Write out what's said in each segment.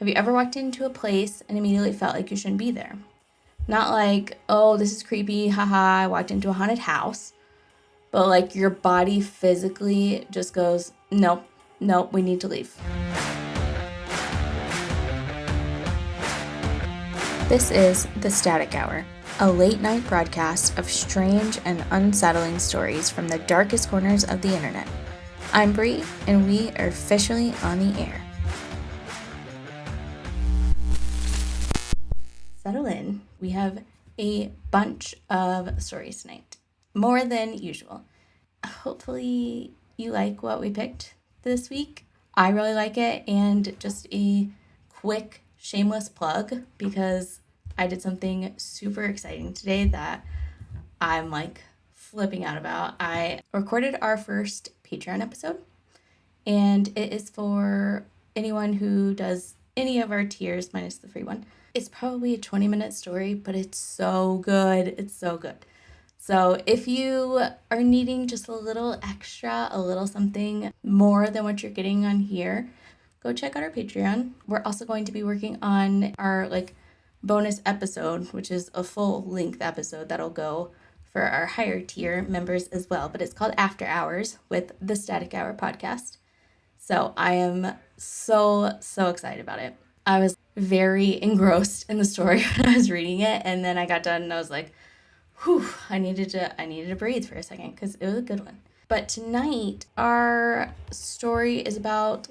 Have you ever walked into a place and immediately felt like you shouldn't be there? Not like, oh, this is creepy, haha, I walked into a haunted house. But like your body physically just goes, nope, nope, we need to leave. This is The Static Hour, a late-night broadcast of strange and unsettling stories from the darkest corners of the internet. I'm Bree, and we are officially on the air. Settle in. We have a bunch of stories tonight, more than usual. Hopefully you like what we picked this week. I really like it, and just a quick shameless plug because I did something super exciting today that I'm like flipping out about. I recorded our first Patreon episode, and it is for anyone who does any of our tiers minus the free one. It's probably a 20-minute story, but it's so good. It's so good. So if you are needing just a little extra, a little something more than what you're getting on here, go check out our Patreon. We're also going to be working on our bonus episode, which is a full length episode that'll go for our higher tier members as well. But it's called After Hours with the Static Hour podcast. So I am so excited about it. I was very engrossed in the story when I was reading it, and then I got done and I was like, whew, I needed to breathe for a second because it was a good one. But tonight our story is about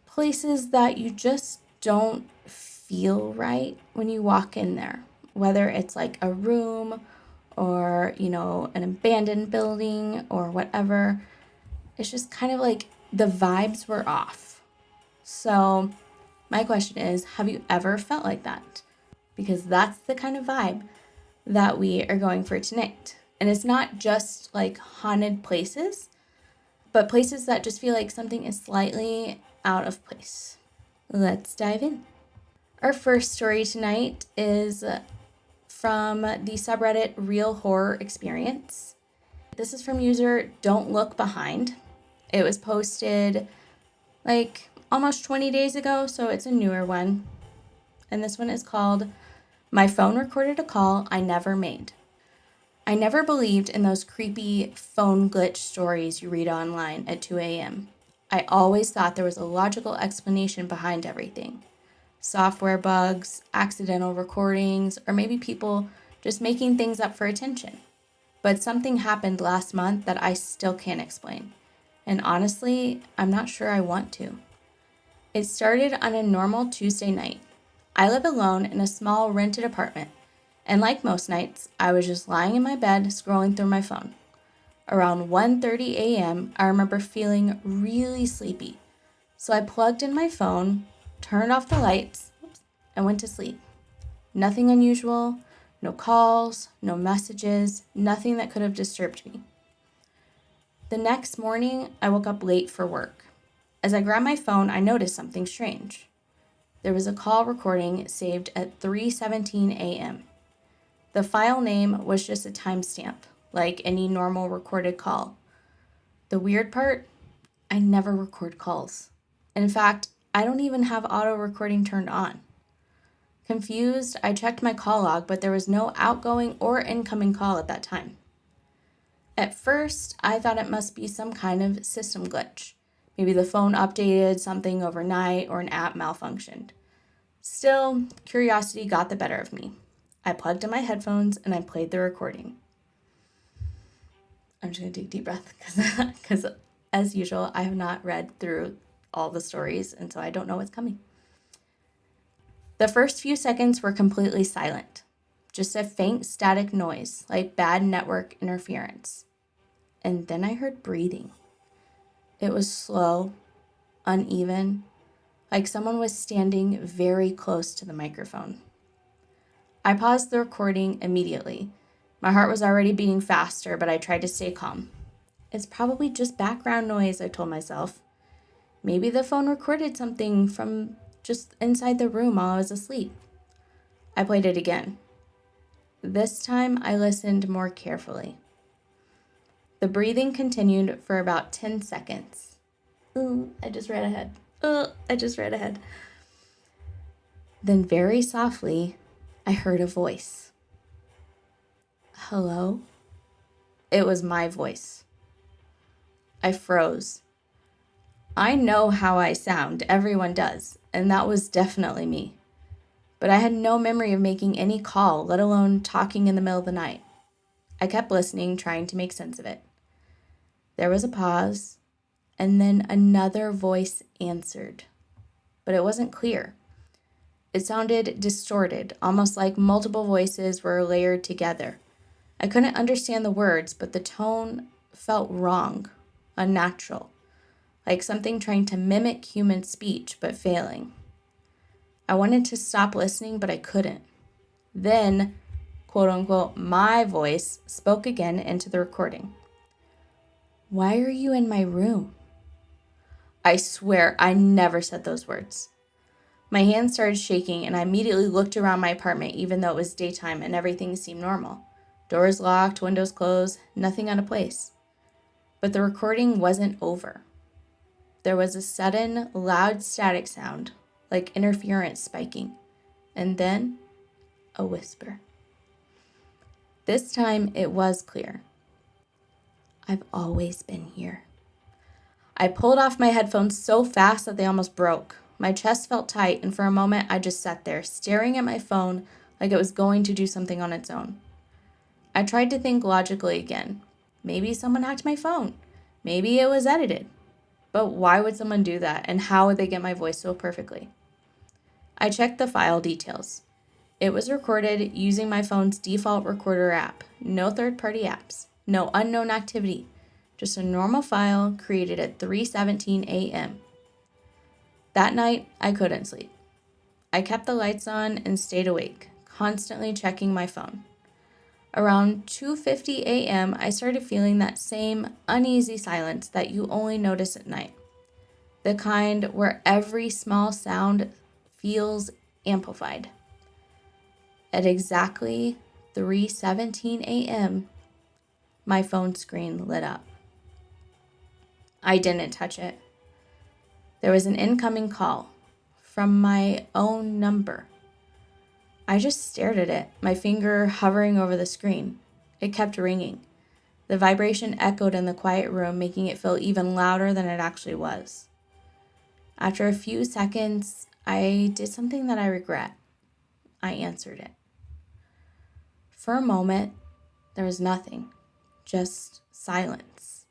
places that you just don't feel right when you walk in there, whether it's like a room or, an abandoned building or whatever. It's just kind of like the vibes were off. So my question is, have you ever felt like that? Because that's the kind of vibe that we are going for tonight. And it's not just like haunted places, but places that just feel like something is slightly out of place. Let's dive in. Our first story tonight is from the subreddit Real Horror Experience. This is from user Don't Look Behind. It was posted almost 20 days ago, so it's a newer one. And this one is called My Phone Recorded a Call I Never Made. I never believed in those creepy phone glitch stories you read online at 2 a.m. I always thought there was a logical explanation behind everything. Software bugs, accidental recordings, or maybe people just making things up for attention. But something happened last month that I still can't explain. And honestly, I'm not sure I want to. It started on a normal Tuesday night. I live alone in a small rented apartment, and like most nights, I was just lying in my bed scrolling through my phone. Around 1:30 a.m., I remember feeling really sleepy, so I plugged in my phone, turned off the lights, and went to sleep. Nothing unusual, no calls, no messages, nothing that could have disturbed me. The next morning, I woke up late for work. As I grabbed my phone, I noticed something strange. There was a call recording saved at 3:17 a.m. The file name was just a timestamp, like any normal recorded call. The weird part? I never record calls. In fact, I don't even have auto recording turned on. Confused, I checked my call log, but there was no outgoing or incoming call at that time. At first, I thought it must be some kind of system glitch. Maybe the phone updated something overnight or an app malfunctioned. Still, curiosity got the better of me. I plugged in my headphones and I played the recording. I'm just going to take a deep breath because as usual, I have not read through all the stories, and so I don't know what's coming. The first few seconds were completely silent. Just a faint static noise, like bad network interference. And then I heard breathing. It was slow, uneven, like someone was standing very close to the microphone. I paused the recording immediately. My heart was already beating faster, but I tried to stay calm. It's probably just background noise, I told myself. Maybe the phone recorded something from just inside the room while I was asleep. I played it again. This time I listened more carefully. The breathing continued for about 10 seconds. I just read ahead. Then very softly, I heard a voice. Hello? It was my voice. I froze. I know how I sound, everyone does, and that was definitely me. But I had no memory of making any call, let alone talking in the middle of the night. I kept listening, trying to make sense of it. There was a pause, and then another voice answered. But it wasn't clear. It sounded distorted, almost like multiple voices were layered together. I couldn't understand the words, but the tone felt wrong, unnatural, like something trying to mimic human speech but failing. I wanted to stop listening, but I couldn't. Then, quote unquote, my voice spoke again into the recording. Why are you in my room? I swear I never said those words. My hands started shaking and I immediately looked around my apartment even though it was daytime and everything seemed normal. Doors locked, windows closed, nothing out of place. But the recording wasn't over. There was a sudden, loud static sound, like interference spiking, and then a whisper. This time it was clear. I've always been here. I pulled off my headphones so fast that they almost broke. My chest felt tight, and for a moment I just sat there, staring at my phone like it was going to do something on its own. I tried to think logically again. Maybe someone hacked my phone. Maybe it was edited. But why would someone do that, and how would they get my voice so perfectly? I checked the file details. It was recorded using my phone's default recorder app. No third-party apps. No unknown activity. Just a normal file created at 3:17 a.m. That night, I couldn't sleep. I kept the lights on and stayed awake, constantly checking my phone. Around 2:50 a.m., I started feeling that same uneasy silence that you only notice at night. The kind where every small sound feels amplified. At exactly 3:17 a.m., my phone screen lit up. I didn't touch it. There was an incoming call from my own number. I just stared at it, my finger hovering over the screen. It kept ringing. The vibration echoed in the quiet room, making it feel even louder than it actually was. After a few seconds, I did something that I regret. I answered it. For a moment, there was nothing, just silence.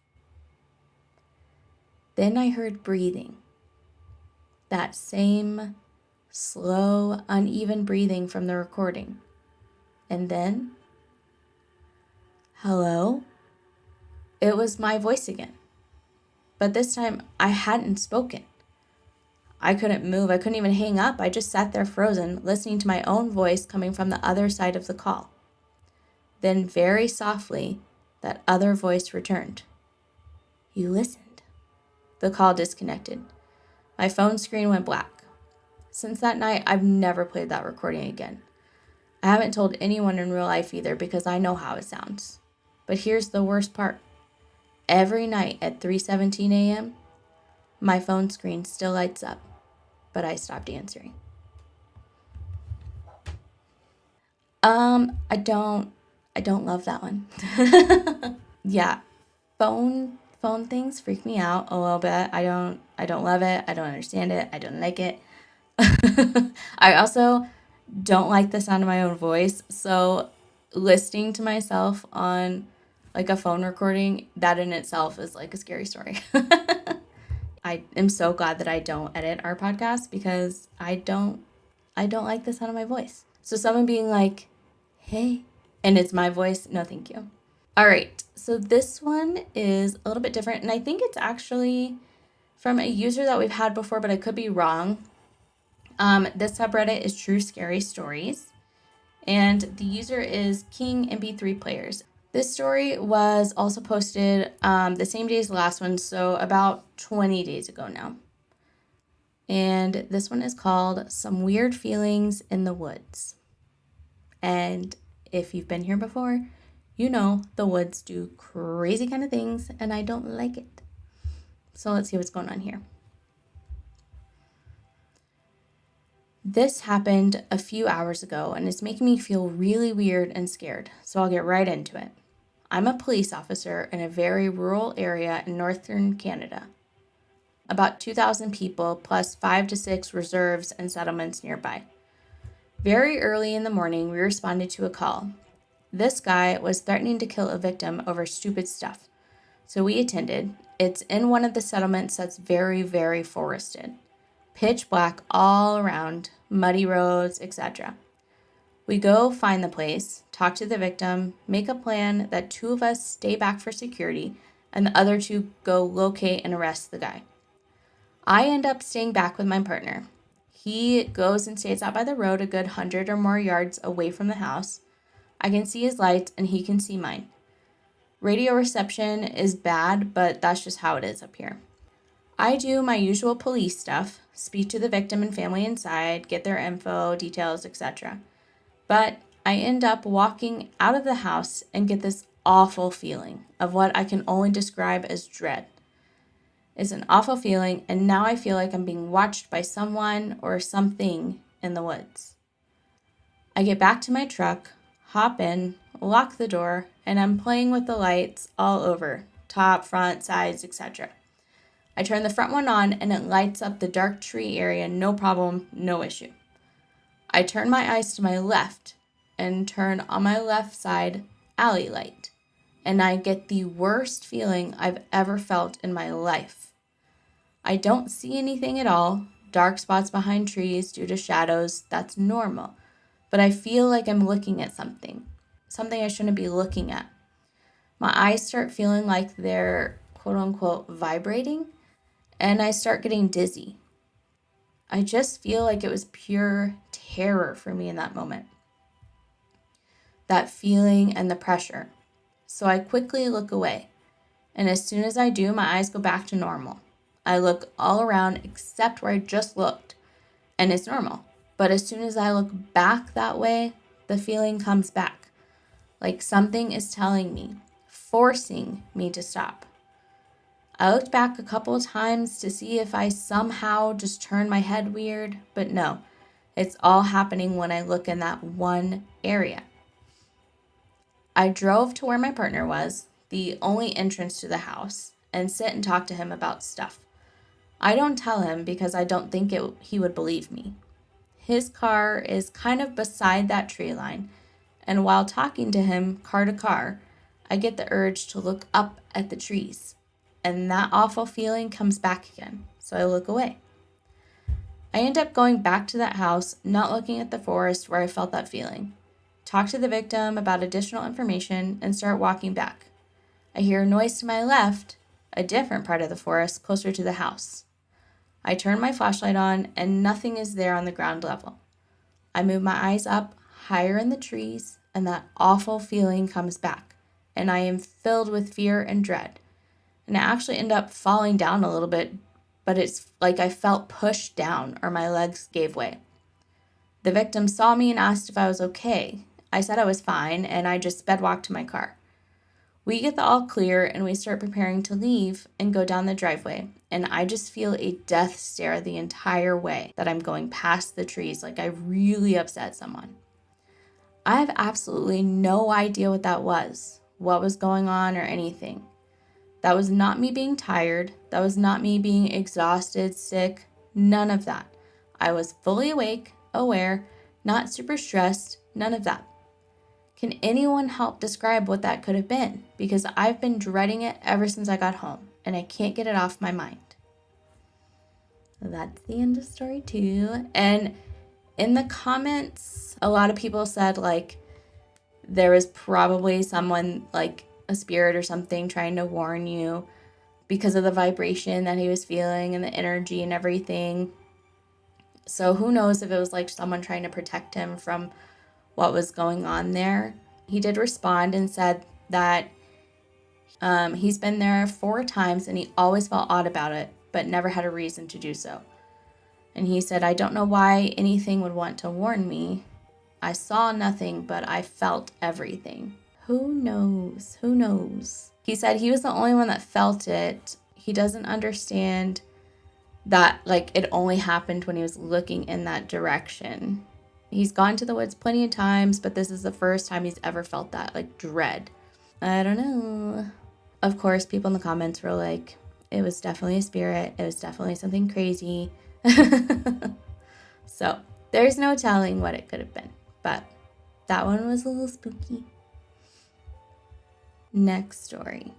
Then I heard breathing. That same slow, uneven breathing from the recording. And then, hello? It was my voice again. But this time, I hadn't spoken. I couldn't move. I couldn't even hang up. I just sat there frozen, listening to my own voice coming from the other side of the call. Then, very softly, that other voice returned. You listened. The call disconnected. My phone screen went black. Since that night, I've never played that recording again. I haven't told anyone in real life either because I know how it sounds. But here's the worst part. Every night at 3:17 a.m., my phone screen still lights up, but I stopped answering. I don't love that one. Yeah, phone things freak me out a little bit. I don't love it. I don't understand it. I don't like it. I also don't like the sound of my own voice. So listening to myself on like a phone recording, that in itself is like a scary story. I am so glad that I don't edit our podcast because I don't like the sound of my voice. So someone being like, hey, and it's my voice, no thank you. All right, so this one is a little bit different, and I think it's actually from a user that we've had before, but I could be wrong. This subreddit is True Scary Stories, and the user is King MP3 Players. This story was also posted the same day as the last one, so about 20 days ago now. And this one is called Some Weird Feelings in the Woods. And if you've been here before, you know the woods do crazy kind of things, and I don't like it. So let's see what's going on here. This happened a few hours ago and it's making me feel really weird and scared, so I'll get right into it. I'm a police officer in a very rural area in northern Canada. About 2,000 people plus 5 to 6 reserves and settlements nearby. Very early in the morning, we responded to a call. This guy was threatening to kill a victim over stupid stuff. So we attended. It's in one of the settlements that's very, very forested. Pitch black all around, muddy roads, etc. We go find the place, talk to the victim, make a plan that 2 of us stay back for security, and the other 2 go locate and arrest the guy. I end up staying back with my partner. He goes and stays out by the road a good 100 or more yards away from the house. I can see his lights and he can see mine. Radio reception is bad, but that's just how it is up here. I do my usual police stuff, speak to the victim and family inside, get their info, details, etc. But I end up walking out of the house and get this awful feeling of what I can only describe as dread. It's an awful feeling, and now I feel like I'm being watched by someone or something in the woods. I get back to my truck, hop in, lock the door, and I'm playing with the lights all over, top, front, sides, etc. I turn the front one on and it lights up the dark tree area, no problem, no issue. I turn my eyes to my left and turn on my left side alley light, and I get the worst feeling I've ever felt in my life. I don't see anything at all, dark spots behind trees due to shadows, that's normal, but I feel like I'm looking at something I shouldn't be looking at. My eyes start feeling like they're quote unquote vibrating, and I start getting dizzy. I just feel like it was pure terror for me in that moment. That feeling and the pressure. So I quickly look away, and as soon as I do, my eyes go back to normal. I look all around except where I just looked, and it's normal. But as soon as I look back that way, the feeling comes back. Like something is telling me, forcing me to stop. I looked back a couple of times to see if I somehow just turned my head weird, but no, it's all happening when I look in that one area. I drove to where my partner was, the only entrance to the house, and sit and talk to him about stuff. I don't tell him because I don't think he would believe me. His car is kind of beside that tree line, and while talking to him car to car, I get the urge to look up at the trees. And that awful feeling comes back again, so I look away. I end up going back to that house, not looking at the forest where I felt that feeling. Talk to the victim about additional information and start walking back. I hear a noise to my left, a different part of the forest closer to the house. I turn my flashlight on and nothing is there on the ground level. I move my eyes up higher in the trees and that awful feeling comes back, and I am filled with fear and dread. And I actually end up falling down a little bit, but it's like I felt pushed down or my legs gave way. The victim saw me and asked if I was okay. I said I was fine, and I just sped walked to my car. We get the all clear, and we start preparing to leave and go down the driveway, and I just feel a death stare the entire way that I'm going past the trees, like I really upset someone. I have absolutely no idea what was going on, or anything. That was not me being tired. That was not me being exhausted, sick, none of that. I was fully awake, aware, not super stressed, none of that. Can anyone help describe what that could have been? Because I've been dreading it ever since I got home, and I can't get it off my mind. That's the end of story 2. And in the comments, a lot of people said, like, there was probably someone, like, a spirit or something trying to warn you because of the vibration that he was feeling and the energy and everything. So who knows if it was like someone trying to protect him from what was going on there. He did respond and said that he's been there 4 times and he always felt odd about it, but never had a reason to do so. And he said, I don't know why anything would want to warn me. I saw nothing, but I felt everything. Who knows? Who knows? He said he was the only one that felt it. He doesn't understand that like it only happened when he was looking in that direction. He's gone to the woods plenty of times, but this is the first time he's ever felt that like dread. I don't know. Of course, people in the comments were like, it was definitely a spirit. It was definitely something crazy. So there's no telling what it could have been, but that one was a little spooky. Next story.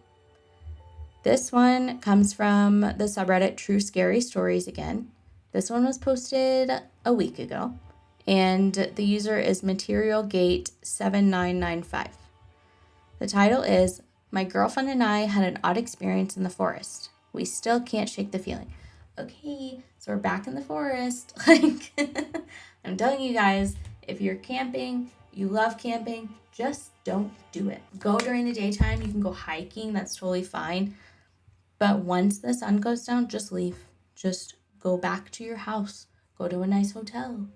This one comes from the subreddit True Scary Stories again. This one was posted a week ago, and the user is MaterialGate7995. The title is, "My girlfriend and I had an odd experience in the forest. We still can't shake the feeling." Okay, so we're back in the forest. Like, I'm telling you guys, if you're camping, you love camping, just don't do it. Go during the daytime. You can go hiking. That's totally fine. But once the sun goes down, just leave. Just go back to your house. Go to a nice hotel.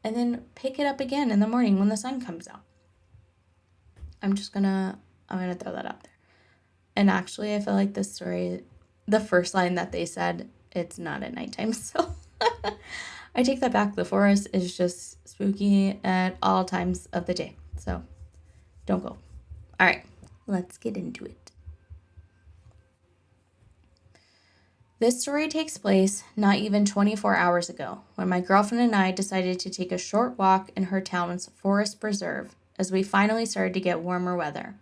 And then pick it up again in the morning when the sun comes out. I'm gonna throw that out there. And actually, I feel like this story, the first line that they said, it's not at nighttime. So I take that back. The forest is just spooky at all times of the day. So don't go. All right, let's get into it. This story takes place not even 24 hours ago, when my girlfriend and I decided to take a short walk in her town's forest preserve as we finally started to get warmer weather.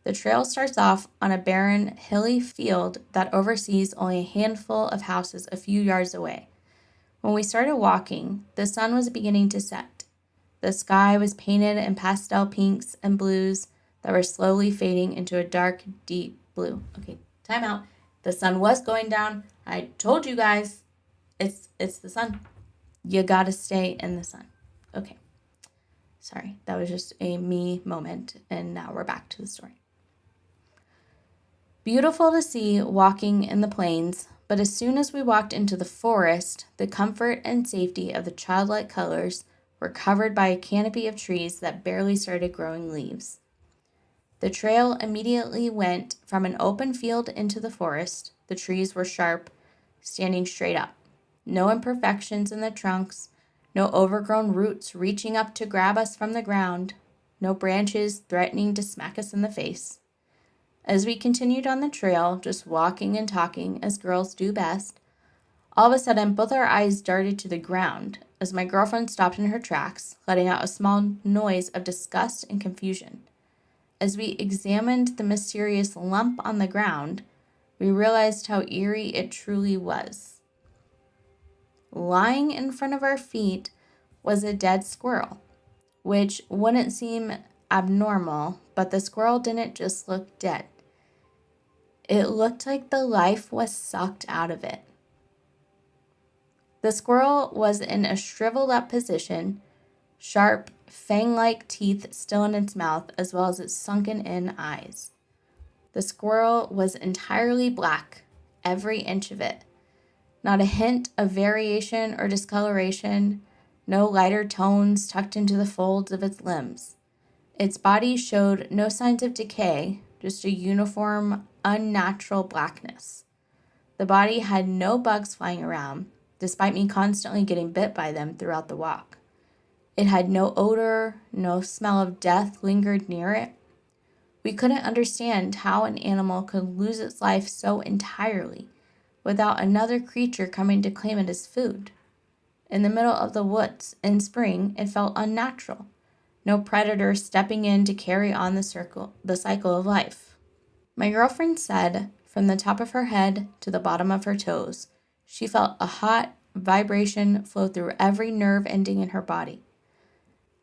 The trail starts off on a barren, hilly field that oversees only a handful of houses a few yards away. When we started walking, the sun was beginning to set. The sky was painted in pastel pinks and blues that were slowly fading into a dark, deep blue. Okay, time out. The sun was going down. I told you guys, it's the sun. You gotta stay in the sun. Okay. Sorry, that was just a me moment, and now we're back to the story. Beautiful to see walking in the plains, but as soon as we walked into the forest, the comfort and safety of the childlike colors were covered by a canopy of trees that barely started growing leaves. The trail immediately went from an open field into the forest. The trees were sharp, standing straight up. No imperfections in the trunks, no overgrown roots reaching up to grab us from the ground, no branches threatening to smack us in the face. As we continued on the trail, just walking and talking as girls do best, all of a sudden both our eyes darted to the ground as my girlfriend stopped in her tracks, letting out a small noise of disgust and confusion. As we examined the mysterious lump on the ground, we realized how eerie it truly was. Lying in front of our feet was a dead squirrel, which wouldn't seem abnormal, but the squirrel didn't just look dead. It looked like the life was sucked out of it. The squirrel was in a shriveled up position, sharp, fang-like teeth still in its mouth, as well as its sunken-in eyes. The squirrel was entirely black, every inch of it. Not a hint of variation or discoloration, no lighter tones tucked into the folds of its limbs. Its body showed no signs of decay, just a uniform, unnatural blackness. The body had no bugs flying around, despite me constantly getting bit by them throughout the walk. It had no odor, no smell of death lingered near it. We couldn't understand how an animal could lose its life so entirely without another creature coming to claim it as food. In the middle of the woods, in spring, it felt unnatural. No predator stepping in to carry on the cycle of life. My girlfriend said, from the top of her head to the bottom of her toes, she felt a hot vibration flow through every nerve ending in her body.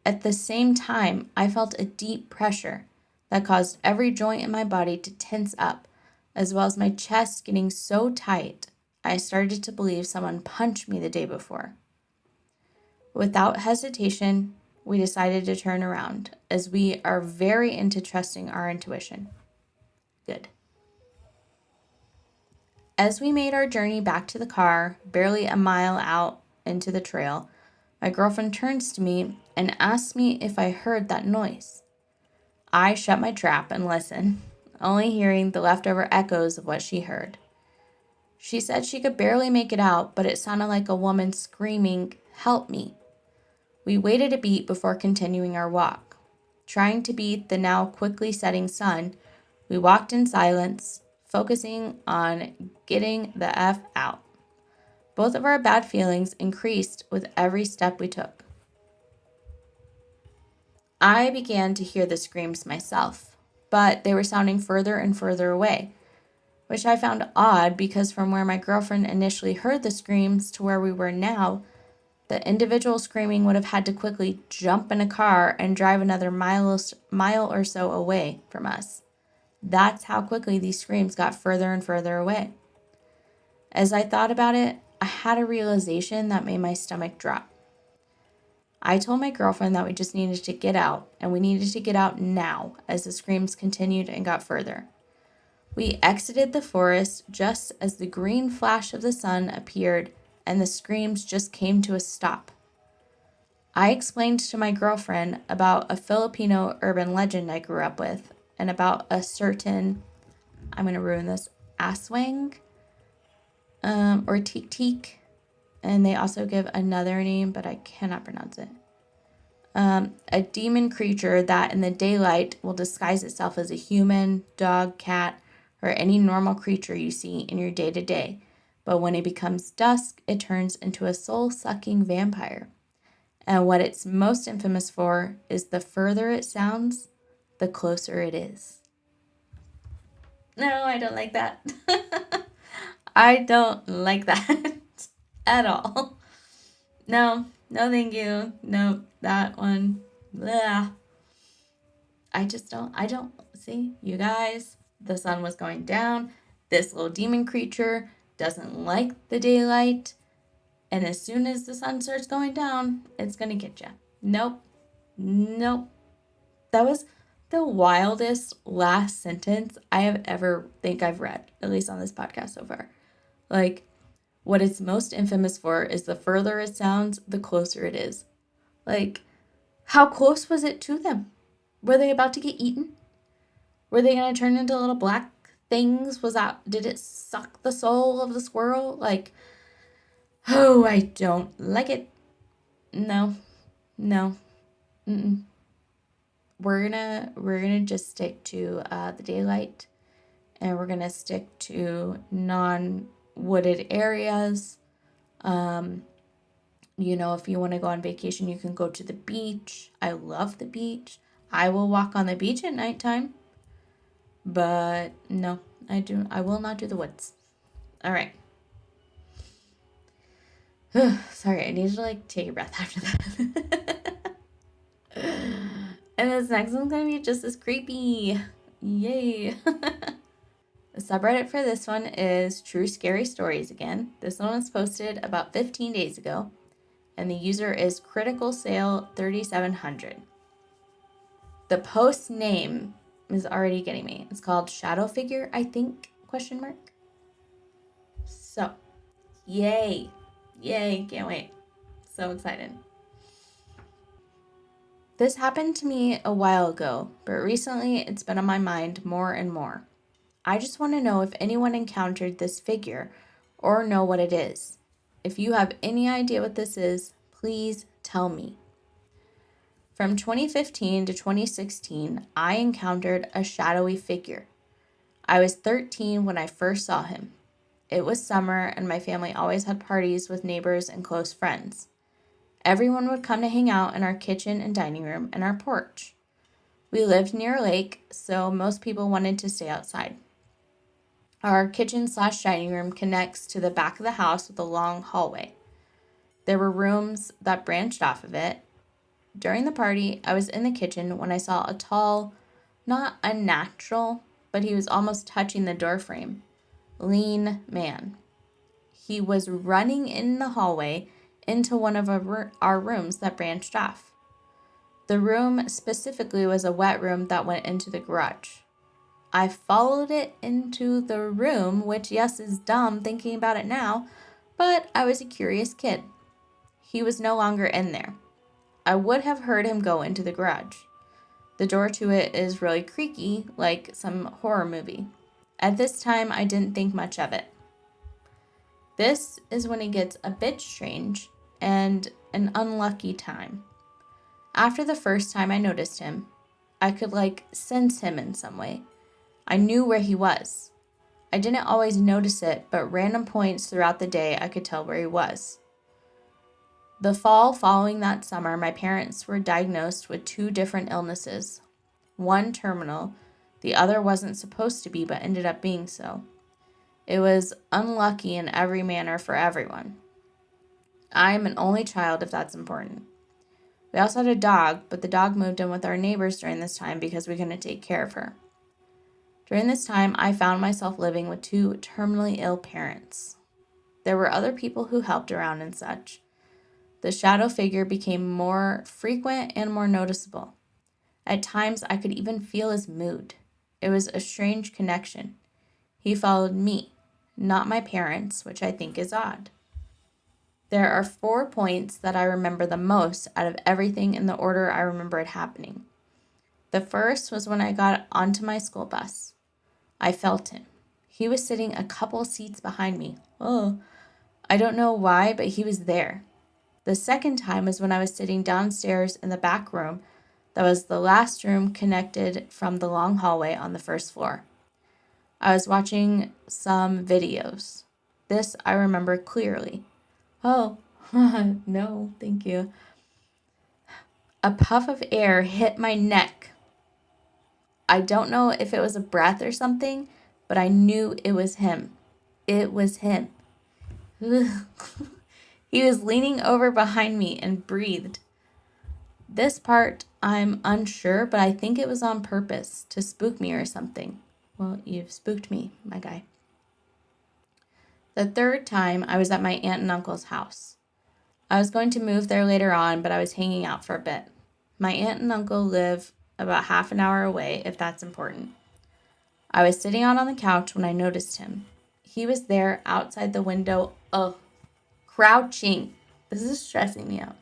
At the same time, I felt a deep pressure that caused every joint in my body to tense up, as well as my chest getting so tight, I started to believe someone punched me the day before. Without hesitation, we decided to turn around, as we are very into trusting our intuition. Good. As we made our journey back to the car, barely a mile out into the trail, my girlfriend turns to me and asks me if I heard that noise. I shut my trap and listen, only hearing the leftover echoes of what she heard. She said she could barely make it out, but it sounded like a woman screaming, "Help me." We waited a beat before continuing our walk. Trying to beat the now quickly setting sun, we walked in silence, focusing on getting the F out. Both of our bad feelings increased with every step we took. I began to hear the screams myself, but they were sounding further and further away, which I found odd because from where my girlfriend initially heard the screams to where we were now, the individual screaming would have had to quickly jump in a car and drive another mile or so away from us. That's how quickly these screams got further and further away. As I thought about it, I had a realization that made my stomach drop. I told my girlfriend that we just needed to get out, and we needed to get out now as the screams continued and got further. We exited the forest just as the green flash of the sun appeared and the screams just came to a stop. I explained to my girlfriend about a Filipino urban legend I grew up with and about a certain, I'm going to ruin this, aswang or tik tik. And they also give another name, but I cannot pronounce it. A demon creature that in the daylight will disguise itself as a human, dog, cat, or any normal creature you see in your day-to-day. But when it becomes dusk, it turns into a soul-sucking vampire. And what it's most infamous for is the further it sounds, the closer it is. No, I don't like that. I don't like that at all. No, thank you. No, that one. Blah. I don't. See, you guys, the sun was going down. This little demon creature doesn't like the daylight. And as soon as the sun starts going down, it's going to get you. Nope. That was the wildest last sentence I have ever think I've read, at least on this podcast so far. Like, what it's most infamous for is the further it sounds, the closer it is. Like, how close was it to them? Were they about to get eaten? Were they going to turn into little black things? Did it suck the soul of the squirrel? Like, oh, I don't like it. No. Mm-mm. We're gonna just stick to the daylight, and we're gonna stick to non-wooded areas. If you want to go on vacation, you can go to the beach. I love the beach. I will walk on the beach at nighttime. But no, I will not do the woods. All right. Sorry, I need to take a breath after that. And this next one's gonna be just as creepy. Yay. The subreddit for this one is True Scary Stories again. This one was posted about 15 days ago, and the user is Critical Sale 3700. The post name is already getting me. It's called Shadow Figure, I think, ? So, yay, can't wait. So excited. This happened to me a while ago, but recently it's been on my mind more and more. I just want to know if anyone encountered this figure or know what it is. If you have any idea what this is, please tell me. From 2015 to 2016, I encountered a shadowy figure. I was 13 when I first saw him. It was summer, and my family always had parties with neighbors and close friends. Everyone would come to hang out in our kitchen and dining room and our porch. We lived near a lake, so most people wanted to stay outside. Our kitchen/dining room connects to the back of the house with a long hallway. There were rooms that branched off of it. During the party, I was in the kitchen when I saw a tall, not unnatural, but he was almost touching the doorframe, lean man. He was running in the hallway into one of our rooms that branched off. The room specifically was a wet room that went into the garage. I followed it into the room, which, yes, is dumb thinking about it now, but I was a curious kid. He was no longer in there. I would have heard him go into the garage. The door to it is really creaky, like some horror movie. At this time, I didn't think much of it. This is when it gets a bit strange and an unlucky time. After the first time I noticed him, I could sense him in some way. I knew where he was. I didn't always notice it, but random points throughout the day I could tell where he was. The fall following that summer, my parents were diagnosed with 2 different illnesses. One terminal, the other wasn't supposed to be, but ended up being so. It was unlucky in every manner for everyone. I'm an only child, if that's important. We also had a dog, but the dog moved in with our neighbors during this time because we couldn't take care of her. During this time, I found myself living with 2 terminally ill parents. There were other people who helped around and such. The shadow figure became more frequent and more noticeable. At times, I could even feel his mood. It was a strange connection. He followed me, not my parents, which I think is odd. There are 4 points that I remember the most out of everything in the order I remember it happening. The first was when I got onto my school bus. I felt him. He was sitting a couple seats behind me. Oh, I don't know why, but he was there. The second time was when I was sitting downstairs in the back room that was the last room connected from the long hallway on the first floor. I was watching some videos. This I remember clearly. Oh, no, thank you. A puff of air hit my neck. I don't know if it was a breath or something, but I knew it was him. It was him. He was leaning over behind me and breathed. This part I'm unsure, but I think it was on purpose to spook me or something. Well, you've spooked me, my guy. The third time, I was at my aunt and uncle's house. I was going to move there later on, but I was hanging out for a bit. My aunt and uncle live about half an hour away, if that's important. I was sitting out on the couch when I noticed him. He was there outside the window, crouching. This is stressing me out.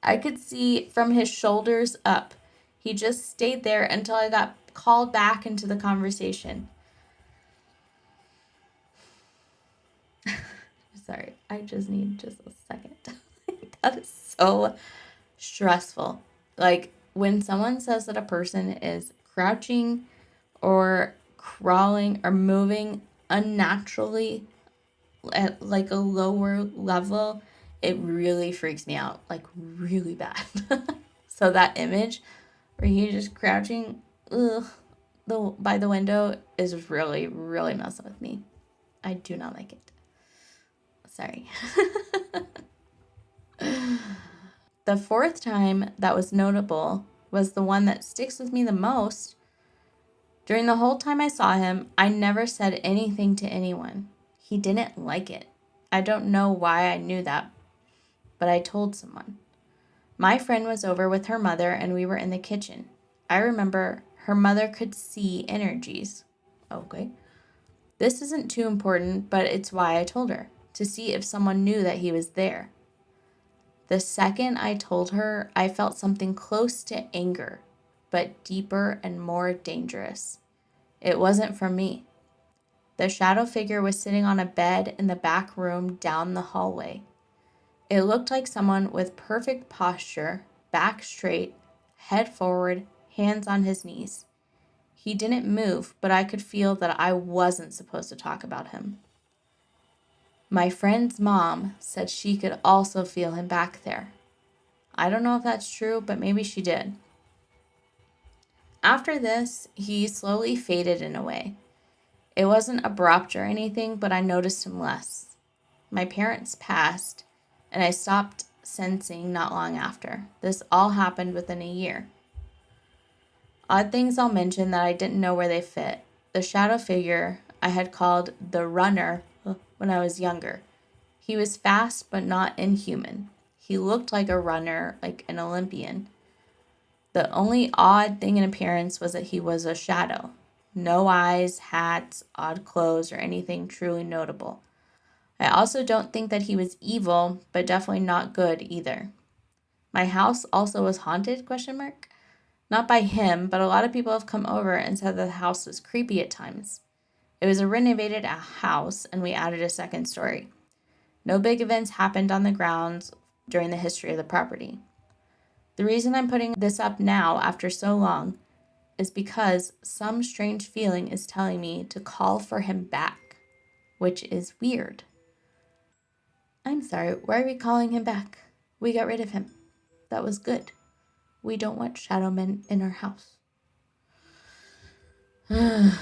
I could see from his shoulders up. He just stayed there until I got called back into the conversation. Sorry, I just need just a second. That is so stressful. When someone says that a person is crouching or crawling or moving unnaturally at a lower level, it really freaks me out, really bad. So that image where he's just crouching by the window is really, really messing with me. I do not like it. Sorry. The fourth time that was notable was the one that sticks with me the most. During the whole time I saw him, I never said anything to anyone. He didn't like it. I don't know why I knew that, but I told someone. My friend was over with her mother and we were in the kitchen. I remember her mother could see energies. Okay. This isn't too important, but it's why I told her, to see if someone knew that he was there. The second I told her, I felt something close to anger, but deeper and more dangerous. It wasn't from me. The shadow figure was sitting on a bed in the back room down the hallway. It looked like someone with perfect posture, back straight, head forward, hands on his knees. He didn't move, but I could feel that I wasn't supposed to talk about him. My friend's mom said she could also feel him back there. I don't know if that's true, but maybe she did. After this, he slowly faded in a way. It wasn't abrupt or anything, but I noticed him less. My parents passed, and I stopped sensing not long after. This all happened within a year. Odd things I'll mention that I didn't know where they fit. The shadow figure I had called the runner when I was younger. He was fast but not inhuman. He looked like a runner, like an Olympian. The only odd thing in appearance was that he was a shadow. No eyes, hats, odd clothes, or anything truly notable. I also don't think that he was evil, but definitely not good either. My house also was haunted, ? Not by him, but a lot of people have come over and said that the house was creepy at times. It was a renovated house, and we added a second story. No big events happened on the grounds during the history of the property. The reason I'm putting this up now after so long is because some strange feeling is telling me to call for him back, which is weird. I'm sorry, why are we calling him back? We got rid of him. That was good. We don't want shadow men in our house. This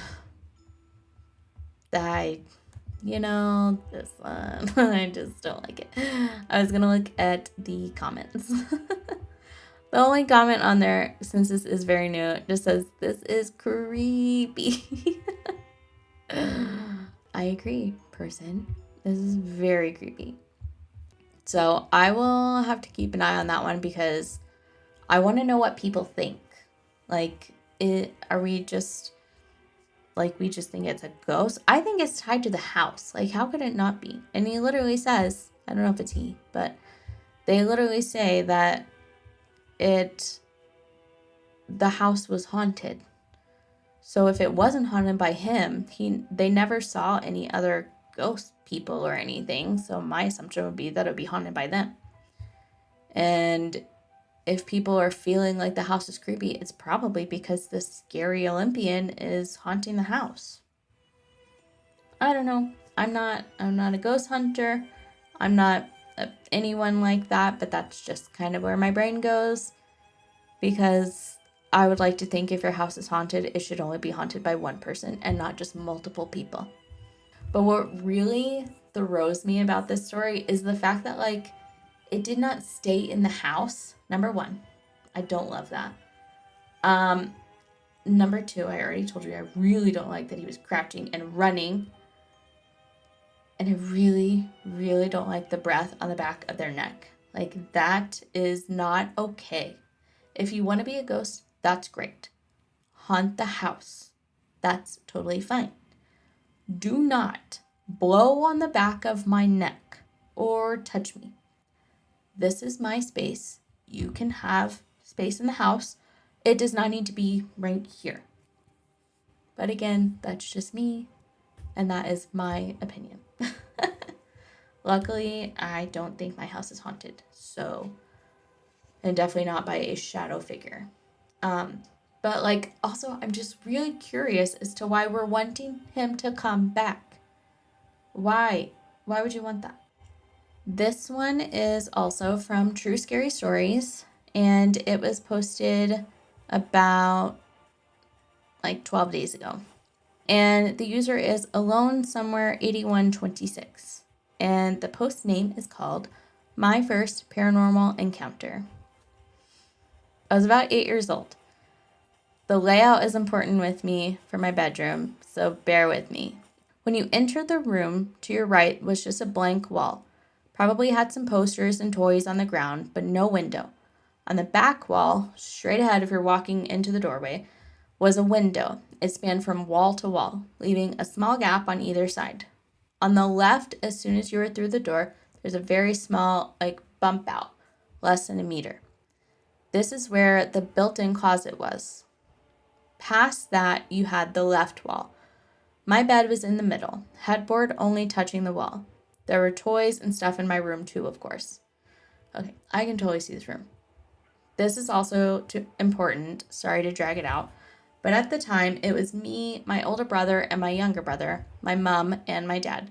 one, I just don't like it. I was gonna look at the comments. The only comment on there, since this is very new, just says, this is creepy. I agree, person. This is very creepy. So I will have to keep an eye on that one because I want to know what people think. Are we just, we just think it's a ghost? I think it's tied to the house. How could it not be? And he literally says, I don't know if it's he, but they literally say that the house was haunted. So if it wasn't haunted by him, they never saw any other ghost people or anything. So my assumption would be that it would be haunted by them. And if people are feeling like the house is creepy, it's probably because the scary Olympian is haunting the house. I don't know. I'm not a ghost hunter. I'm not anyone like that, but that's just kind of where my brain goes. Because I would like to think if your house is haunted, it should only be haunted by one person and not just multiple people. But what really throws me about this story is the fact that, it did not stay in the house. Number one, I don't love that. Number two, I already told you, I really don't like that he was crouching and running. And I really, really don't like the breath on the back of their neck. That is not okay. If you want to be a ghost, that's great. Haunt the house. That's totally fine. Do not blow on the back of my neck or touch me. This is my space. You can have space in the house. It does not need to be right here. But again, that's just me, and that is my opinion. Luckily, I don't think my house is haunted, and definitely not by a shadow figure. But also, I'm just really curious as to why we're wanting him to come back. Why? Why would you want that? This one is also from True Scary Stories, and it was posted about 12 days ago. And the user is Alone Somewhere 8126. And the post name is called My First Paranormal Encounter. I was about 8 years old. The layout is important with me for my bedroom, so bear with me. When you entered the room, to your right was just a blank wall. Probably had some posters and toys on the ground, but no window. On the back wall, straight ahead if you're walking into the doorway, was a window. It spanned from wall to wall, leaving a small gap on either side. On the left, as soon as you were through the door, there's a very small, bump out, less than a meter. This is where the built-in closet was. Past that, you had the left wall. My bed was in the middle, headboard only touching the wall. There were toys and stuff in my room too, of course. Okay, I can totally see this room. This is also important, sorry to drag it out, but at the time, it was me, my older brother, and my younger brother, my mom, and my dad.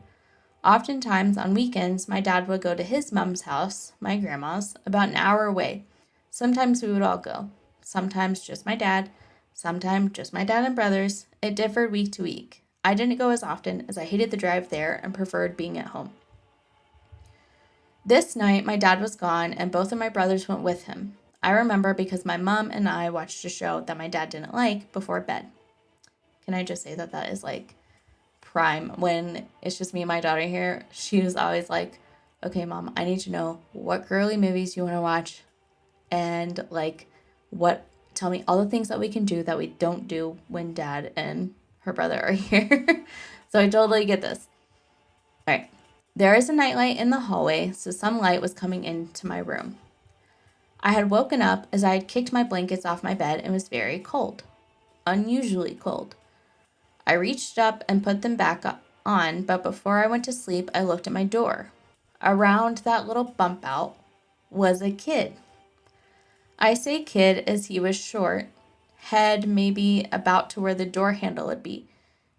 Oftentimes, on weekends, my dad would go to his mom's house, my grandma's, about an hour away. Sometimes we would all go. Sometimes just my dad. Sometimes just my dad and brothers. It differed week to week. I didn't go as often as I hated the drive there and preferred being at home. This night, my dad was gone and both of my brothers went with him. I remember because my mom and I watched a show that my dad didn't like before bed. Can I just say that is prime? When it's just me and my daughter here, she was always like, okay, Mom, I need to know what girly movies you want to watch and tell me all the things that we can do that we don't do when Dad and her brother are here. So I totally get this. All right. There is a nightlight in the hallway, so some light was coming into my room. I had woken up as I had kicked my blankets off my bed and was very cold. Unusually cold. I reached up and put them back on, but before I went to sleep, I looked at my door. Around that little bump out was a kid. I say kid as he was short, head maybe about to where the door handle would be,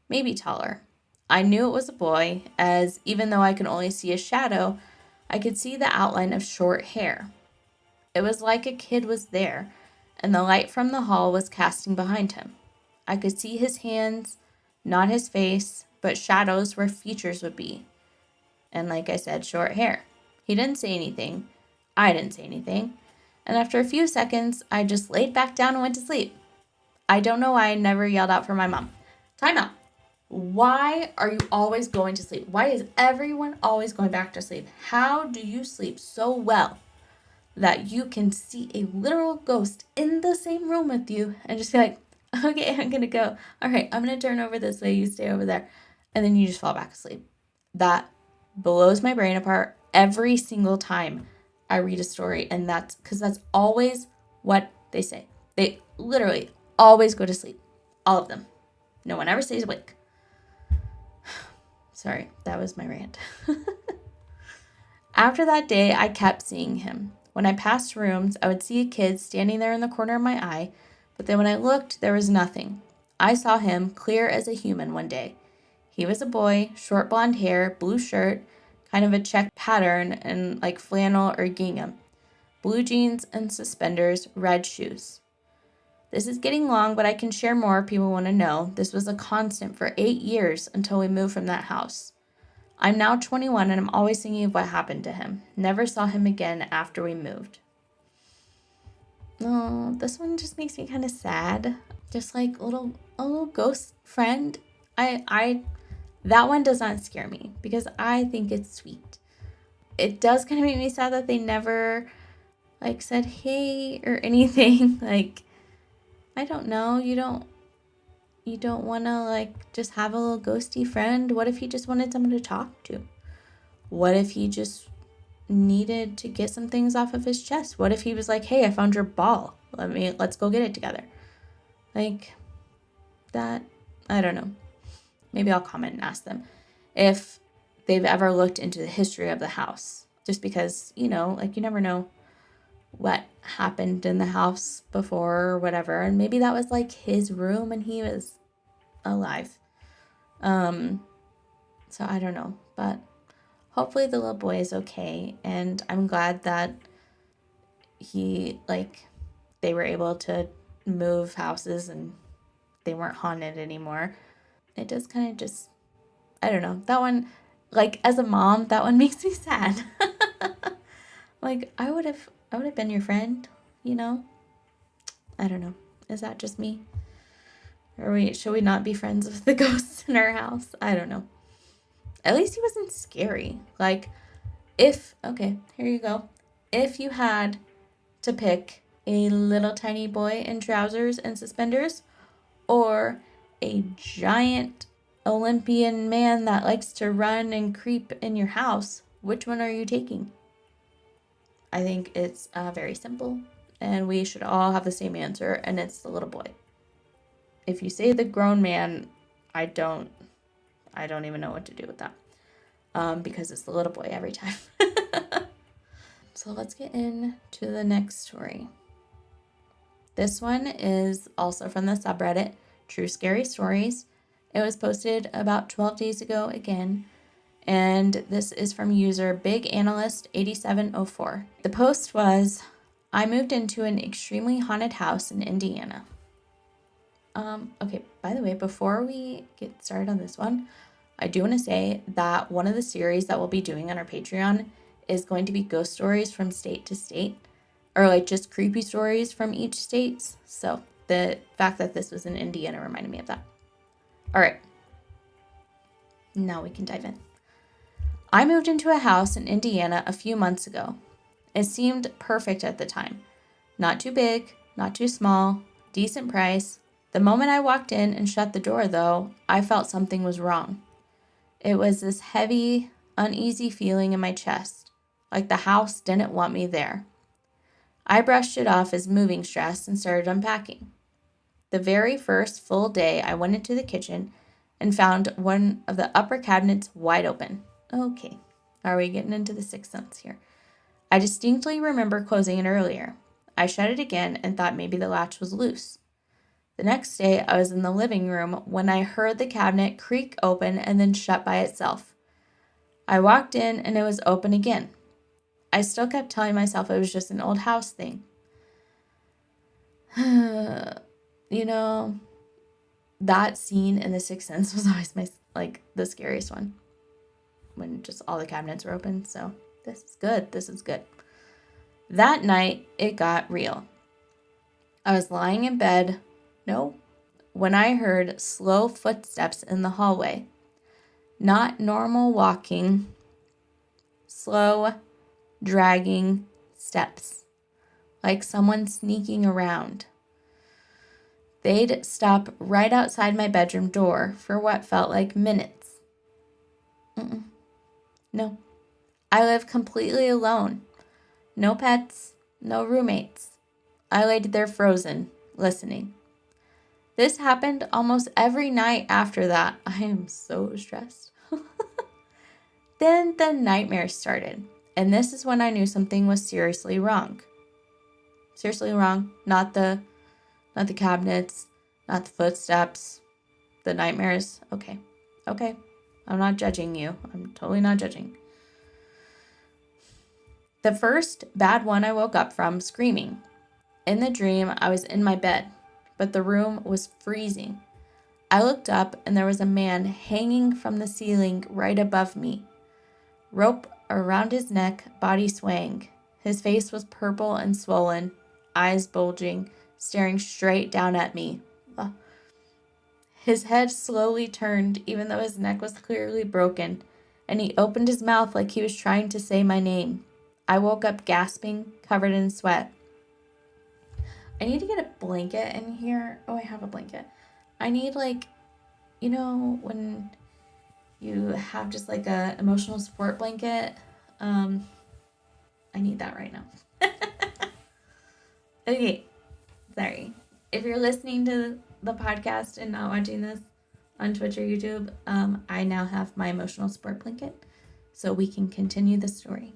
maybe taller. I knew it was a boy, as even though I could only see a shadow, I could see the outline of short hair. It was like a kid was there, and the light from the hall was casting behind him. I could see his hands, not his face, but shadows where features would be. And like I said, short hair. He didn't say anything. I didn't say anything. And after a few seconds, I just laid back down and went to sleep. I don't know why I never yelled out for my mom. Time out. Why are you always going to sleep? Why is everyone always going back to sleep? How do you sleep so well that you can see a literal ghost in the same room with you and just be like, okay, I'm going to go. All right, I'm going to turn over this way. You stay over there. And then you just fall back asleep. That blows my brain apart every single time I read a story. And that's because that's always what they say. They literally always go to sleep. All of them. No one ever stays awake. Sorry, that was my rant. After that day, I kept seeing him. When I passed rooms, I would see a kid standing there in the corner of my eye, but then when I looked, there was nothing. I saw him clear as a human one day. He was a boy, short blonde hair, blue shirt, kind of a check pattern, and like flannel or gingham. Blue jeans and suspenders, red shoes. This is getting long, but I can share more if people want to know. This was a constant for 8 years until we moved from that house. I'm now 21 and I'm always thinking of what happened to him. Never saw him again after we moved. Oh, this one just makes me kind of sad. Just like a little ghost friend. I that one does not scare me because I think it's sweet. It does kind of make me sad that they never like said hey or anything. Like, I don't know. You don't want to like just have a little ghosty friend. What if he just wanted someone to talk to? What if he just needed to get some things off of his chest? What if he was like, hey, I found your ball. Let's go get it together. Like that, I don't know. Maybe I'll comment and ask them if they've ever looked into the history of the house. Just because, like you never know what happened in the house before or whatever. And maybe that was like his room and he was alive. So I don't know, but hopefully the little boy is okay. And I'm glad that they were able to move houses and they weren't haunted anymore. It does kind of just, I don't know, that one, like as a mom, that one makes me sad. Like I would have been your friend, I don't know. Is that just me? Should we not be friends with the ghosts in our house? I don't know. At least he wasn't scary. Like, okay, here you go. If you had to pick a little tiny boy in trousers and suspenders or a giant Olympian man that likes to run and creep in your house, which one are you taking? I think it's very simple, and we should all have the same answer, and it's the little boy. If you say the grown man, I don't even know what to do with that, because it's the little boy every time. So let's get into the next story. This one is also from the subreddit, True Scary Stories. It was posted about 12 days ago again, and this is from user BigAnalyst8704. The post was, I moved into an extremely haunted house in Indiana. Okay, by the way, before we get started on this one, I do want to say that one of the series that we'll be doing on our Patreon is going to be ghost stories from state to state, or like just creepy stories from each state. So the fact that this was in Indiana reminded me of that. All right, now we can dive in. I moved into a house in Indiana a few months ago. It seemed perfect at the time. Not too big, not too small, decent price. The moment I walked in and shut the door, though, I felt something was wrong. It was this heavy, uneasy feeling in my chest, like the house didn't want me there. I brushed it off as moving stress and started unpacking. The very first full day, I went into the kitchen and found one of the upper cabinets wide open. Okay, Are we getting into the sixth sense here? I distinctly remember closing it earlier. I shut it again and thought maybe the latch was loose. The next day, I was in the living room when I heard the cabinet creak open and then shut by itself. I walked in and it was open again. I still kept telling myself it was just an old house thing. You know, that scene in The Sixth Sense was always the scariest one. When just all the cabinets were open. So this is good. This is good. That night, it got real. I was lying in bed. No. When I heard slow footsteps in the hallway. Not normal walking. Slow, dragging steps. Like someone sneaking around. They'd stop right outside my bedroom door for what felt like minutes. No. I live completely alone. No pets, no roommates. I laid there frozen, listening. This happened almost every night after that. I am so stressed. Then the nightmares started, and this is when I knew something was seriously wrong. Seriously wrong. Not the cabinets, not the footsteps, the nightmares. Okay. I'm not judging you. I'm totally not judging. The first bad one I woke up from screaming. In the dream, I was in my bed, but the room was freezing. I looked up and there was a man hanging from the ceiling right above me. Rope around his neck, body swaying. His face was purple and swollen, eyes bulging, staring straight down at me. Ugh. His head slowly turned, even though his neck was clearly broken, and he opened his mouth like he was trying to say my name. I woke up gasping, covered in sweat. I need to get a blanket in here. Oh, I have a blanket. I need when you have just a emotional support blanket. I need that right now. Okay, sorry. If you're listening to the podcast and not watching this on Twitch or YouTube, I now have my emotional support blanket, so we can continue the story.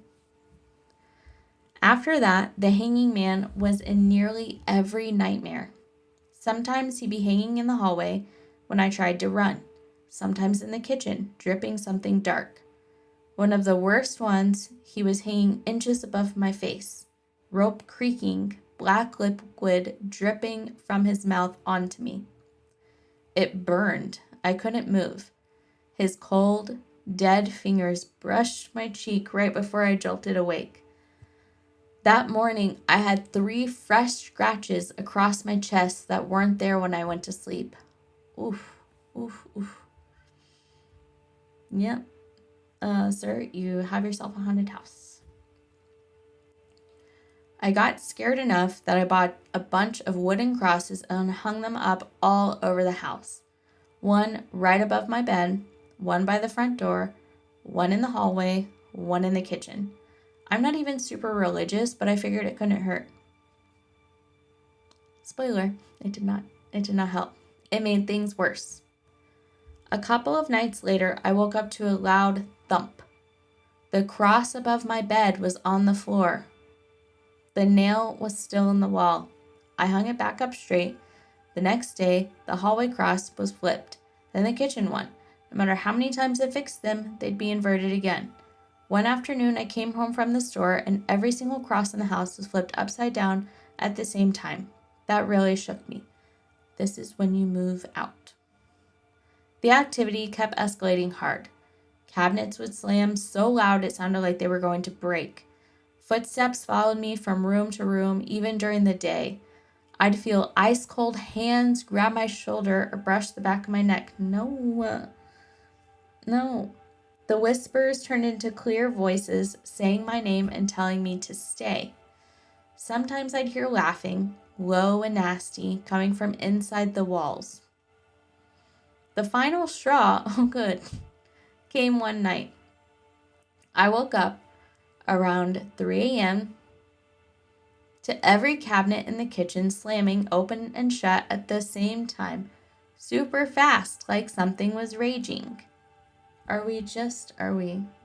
After that, the hanging man was in nearly every nightmare. Sometimes he'd be hanging in the hallway when I tried to run, sometimes in the kitchen, dripping something dark. One of the worst ones, he was hanging inches above my face, rope creaking, black liquid dripping from his mouth onto me. It burned. I couldn't move. His cold, dead fingers brushed my cheek right before I jolted awake. That morning, I had 3 fresh scratches across my chest that weren't there when I went to sleep. Oof, oof, oof. Yep. Sir, you have yourself a haunted house. I got scared enough that I bought a bunch of wooden crosses and hung them up all over the house. One right above my bed, one by the front door, one in the hallway, one in the kitchen. I'm not even super religious, but I figured it couldn't hurt. Spoiler, it did not help. It made things worse. A couple of nights later, I woke up to a loud thump. The cross above my bed was on the floor. The nail was still in the wall. I hung it back up straight. The next day, the hallway cross was flipped, then the kitchen one. No matter how many times I fixed them, they'd be inverted again. One afternoon, I came home from the store, and every single cross in the house was flipped upside down at the same time. That really shook me. This is when you move out. The activity kept escalating hard. Cabinets would slam so loud it sounded like they were going to break. Footsteps followed me from room to room, even during the day. I'd feel ice-cold hands grab my shoulder or brush the back of my neck. No. The whispers turned into clear voices, saying my name and telling me to stay. Sometimes I'd hear laughing, low and nasty, coming from inside the walls. The final straw, came one night. I woke up around 3 a.m. to every cabinet in the kitchen slamming open and shut at the same time, super fast, like something was raging. Are we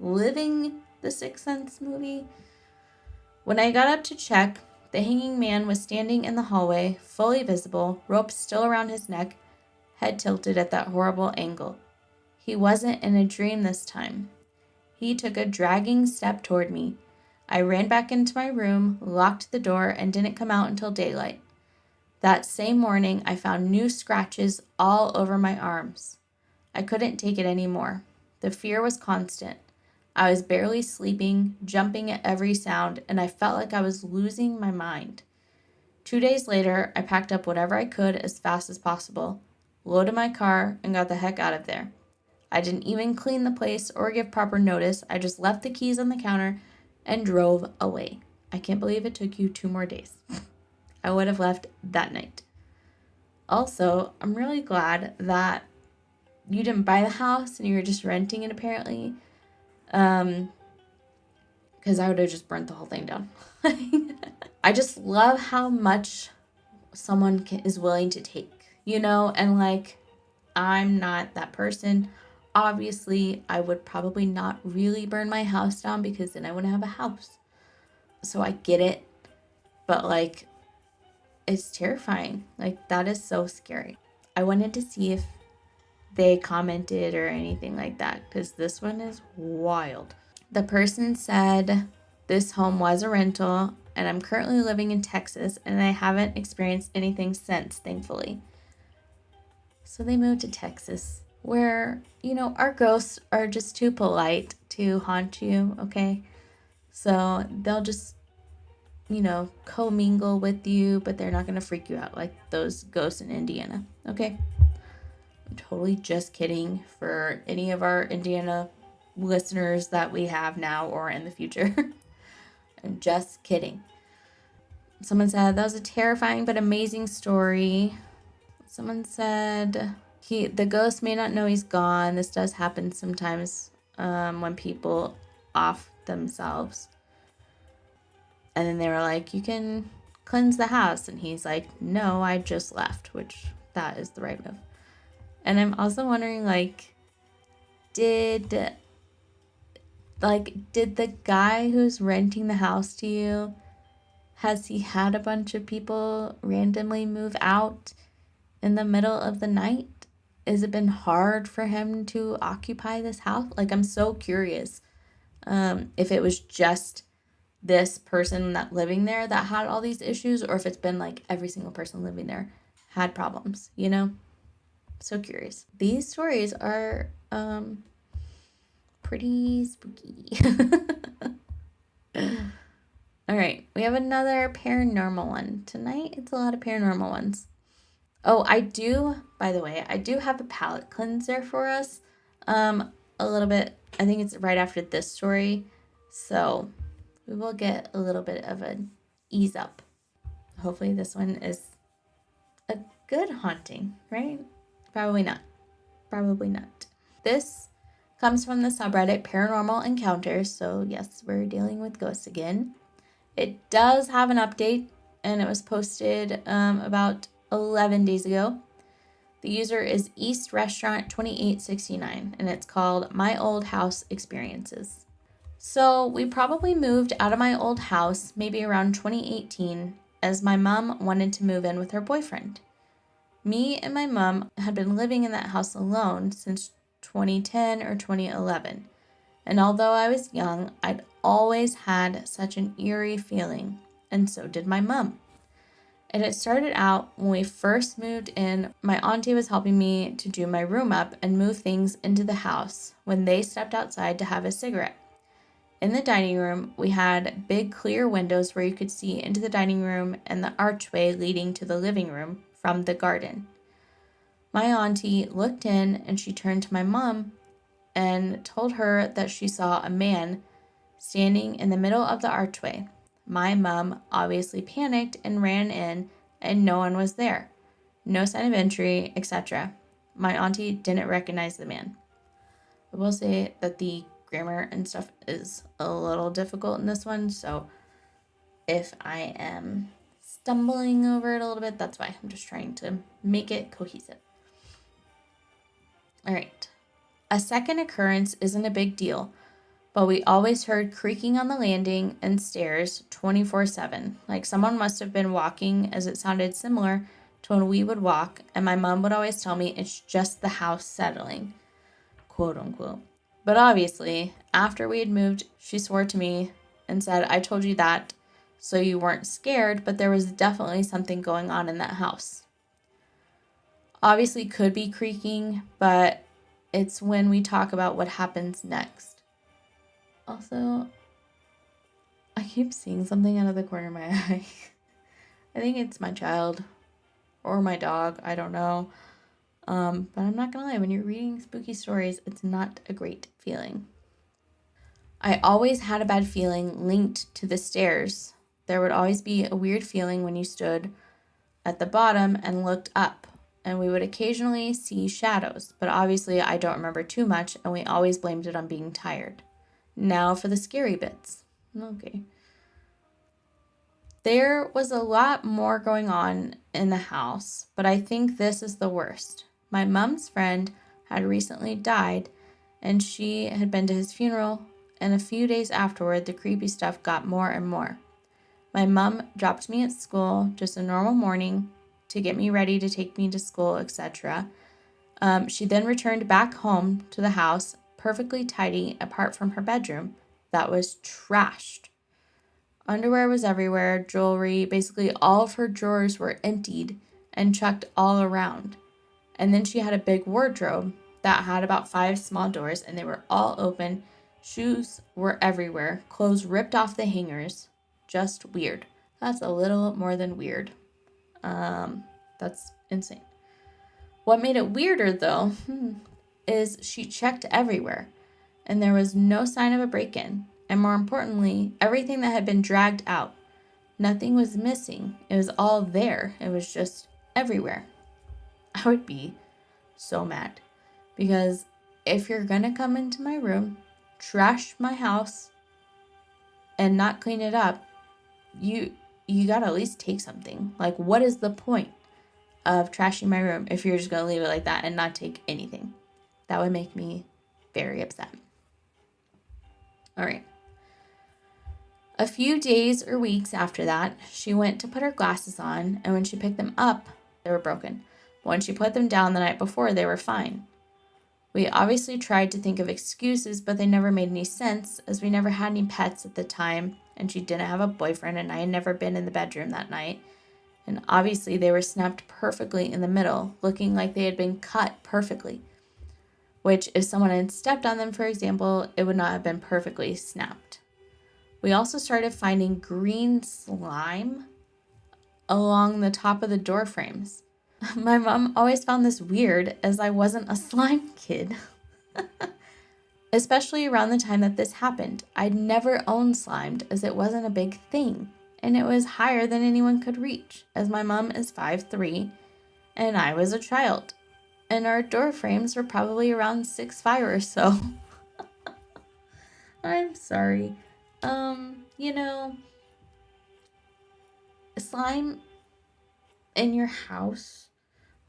living the Sixth Sense movie. When I got up to check, the hanging man was standing in the hallway, fully visible, rope still around his neck, head tilted at that horrible angle. He wasn't in a dream this time. He took a dragging step toward me. I ran back into my room, locked the door, and didn't come out until daylight. That same morning, I found new scratches all over my arms. I couldn't take it anymore. The fear was constant. I was barely sleeping, jumping at every sound, and I felt like I was losing my mind. 2 days later, I packed up whatever I could as fast as possible, loaded my car, and got the heck out of there. I didn't even clean the place or give proper notice. I just left the keys on the counter and drove away. I can't believe it took you 2 more days. I would have left that night. Also, I'm really glad that you didn't buy the house and you were just renting it apparently. Because I would have just burnt the whole thing down. I just love how much someone is willing to take, and like, I'm not that person. Obviously, I would probably not really burn my house down because then I wouldn't have a house. So I get it. But like, it's terrifying. Like, that is so scary. I wanted to see if they commented or anything like that because this one is wild. The person said this home was a rental and I'm currently living in Texas and I haven't experienced anything since, thankfully. So they moved to Texas where, our ghosts are just too polite to haunt you, okay? So they'll just, commingle with you, but they're not going to freak you out like those ghosts in Indiana, okay? I'm totally just kidding for any of our Indiana listeners that we have now or in the future. I'm just kidding. Someone said, that was a terrifying but amazing story. Someone said, the ghost may not know he's gone. This does happen sometimes when people off themselves. And then they were like, you can cleanse the house. And he's like, no, I just left, which that is the right move. And I'm also wondering, did the guy who's renting the house to you, has he had a bunch of people randomly move out in the middle of the night? Has it been hard for him to occupy this house? I'm so curious if it was just this person that living there that had all these issues, or if it's been every single person living there had problems, So curious. These stories are pretty spooky. All right, we have another paranormal one. Tonight, it's a lot of paranormal ones. Oh, by the way, I do have a palate cleanser for us. A little bit, I think it's right after this story. So we will get a little bit of an ease up. Hopefully this one is a good haunting, right? Probably not. This comes from the subreddit Paranormal Encounters. So yes, we're dealing with ghosts again. It does have an update and it was posted about 11 days ago. The user is East Restaurant 2869 and it's called My Old House Experiences. So we probably moved out of my old house maybe around 2018 as my mom wanted to move in with her boyfriend. Me and my mom had been living in that house alone since 2010 or 2011. And although I was young, I'd always had such an eerie feeling, and so did my mom. And it started out when we first moved in. My auntie was helping me to do my room up and move things into the house when they stepped outside to have a cigarette. In the dining room, we had big clear windows where you could see into the dining room and the archway leading to the living room from the garden. My auntie looked in and she turned to my mom and told her that she saw a man standing in the middle of the archway. My mom obviously panicked and ran in and no one was there. No sign of entry, etc. My auntie didn't recognize the man. I will say that the grammar and stuff is a little difficult in this one, so if I am stumbling over it a little bit, that's why. I'm just trying to make it cohesive. All right. A second occurrence isn't a big deal, but we always heard creaking on the landing and stairs 24/7. Like someone must have been walking, as it sounded similar to when we would walk, and my mom would always tell me it's just the house settling, quote unquote. But obviously, after we had moved, she swore to me and said, I told you that so you weren't scared, but there was definitely something going on in that house. Obviously, could be creaking, but it's when we talk about what happens next. Also, I keep seeing something out of the corner of my eye. I think it's my child or my dog. I don't know. But I'm not going to lie. When you're reading spooky stories, it's not a great feeling. I always had a bad feeling linked to the stairs. There would always be a weird feeling when you stood at the bottom and looked up. And we would occasionally see shadows. But obviously, I don't remember too much. And we always blamed it on being tired. Now for the scary bits. Okay. There was a lot more going on in the house, but I think this is the worst. My mom's friend had recently died, and she had been to his funeral, and a few days afterward, the creepy stuff got more and more. My mom dropped me at school, just a normal morning, to get me ready to take me to school, etc. She then returned back home to the house, perfectly tidy, apart from her bedroom. That was trashed. Underwear was everywhere, jewelry, basically all of her drawers were emptied and chucked all around. And then she had a big wardrobe that had about 5 small doors, and they were all open. Shoes were everywhere, clothes ripped off the hangers. Just weird. That's a little more than weird. That's insane. What made it weirder, though, is she checked everywhere, and there was no sign of a break-in. And more importantly, everything that had been dragged out. Nothing was missing. It was all there. It was just everywhere. I would be so mad. Because if you're going to come into my room, trash my house, and not clean it up, you got to at least take something. Like, what is the point of trashing my room if you're just going to leave it like that and not take anything? That would make me very upset. All right. A few days or weeks after that, she went to put her glasses on, and when she picked them up, they were broken. But when she put them down the night before, they were fine. We obviously tried to think of excuses, but they never made any sense, as we never had any pets at the time, and she didn't have a boyfriend, and I had never been in the bedroom that night. And obviously, they were snapped perfectly in the middle, looking like they had been cut perfectly. Which, if someone had stepped on them, for example, it would not have been perfectly snapped. We also started finding green slime along the top of the door frames. My mom always found this weird, as I wasn't a slime kid. Especially around the time that this happened. I'd never owned slimed, as it wasn't a big thing, and it was higher than anyone could reach, as my mom is 5'3", and I was a child. And our door frames were probably around 6'5" or so. I'm sorry. Slime in your house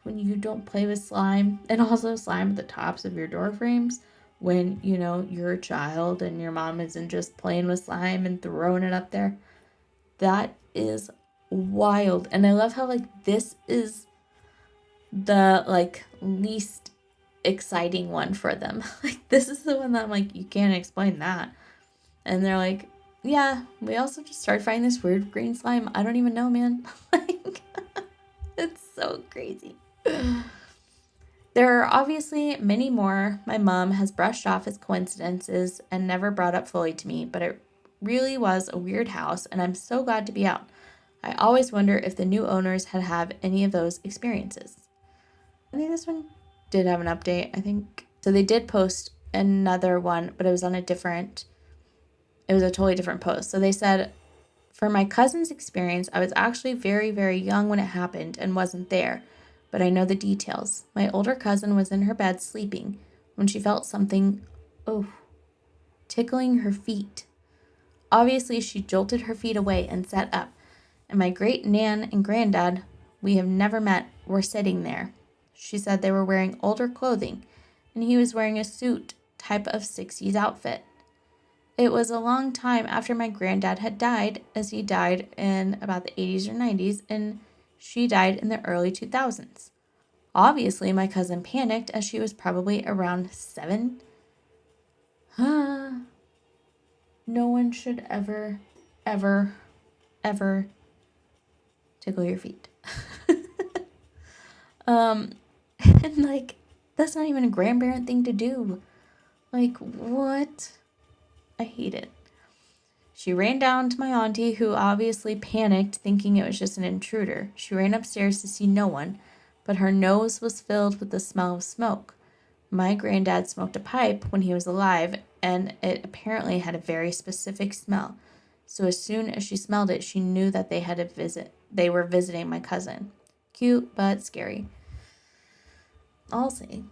when you don't play with slime, and also slime at the tops of your door frames when, you're a child and your mom isn't just playing with slime and throwing it up there. That is wild. And I love how, this is the, least exciting one for them. This is the one that I'm you can't explain that. And they're like, yeah, we also just started finding this weird green slime. I don't even know, man. It's so crazy. There are obviously many more my mom has brushed off as coincidences and never brought up fully to me, but it really was a weird house, and I'm so glad to be out. I always wonder if the new owners had any of those experiences. I think this one did have an update, I think. So they did post another one, but it was it was a totally different post. So they said, for my cousin's experience, I was actually very, very young when it happened and wasn't there, but I know the details. My older cousin was in her bed sleeping when she felt something, tickling her feet. Obviously, she jolted her feet away and sat up, and my great nan and granddad, we have never met, were sitting there. She said they were wearing older clothing, and he was wearing a suit type of 60s outfit. It was a long time after my granddad had died, as he died in about the 80s or 90s, and she died in the early 2000s. Obviously, my cousin panicked as she was probably around 7. No one should ever, ever, ever tickle your feet. And like, that's not even a grandparent thing to do. Like, what? I hate it. She ran down to my auntie, who obviously panicked, thinking it was just an intruder. She ran upstairs to see no one, but her nose was filled with the smell of smoke. My granddad smoked a pipe when he was alive, and it apparently had a very specific smell. So as soon as she smelled it, she knew that they were visiting my cousin. Cute, but scary. I'll say.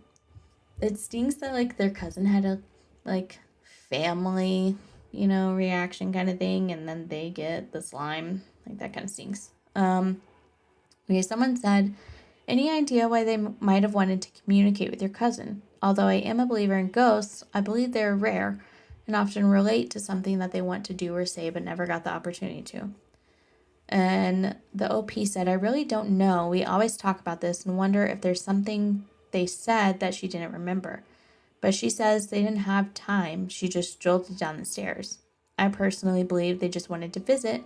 It stinks that, like, their cousin had a, like, family, reaction kind of thing, and then they get the slime. Like, that kind of stinks. Okay, someone said, any idea why they might have wanted to communicate with your cousin? Although I am a believer in ghosts, I believe they are rare and often relate to something that they want to do or say but never got the opportunity to. And the OP said, I really don't know. We always talk about this and wonder if there's something they said that she didn't remember. But she says they didn't have time. She just jolted down the stairs. I personally believe they just wanted to visit.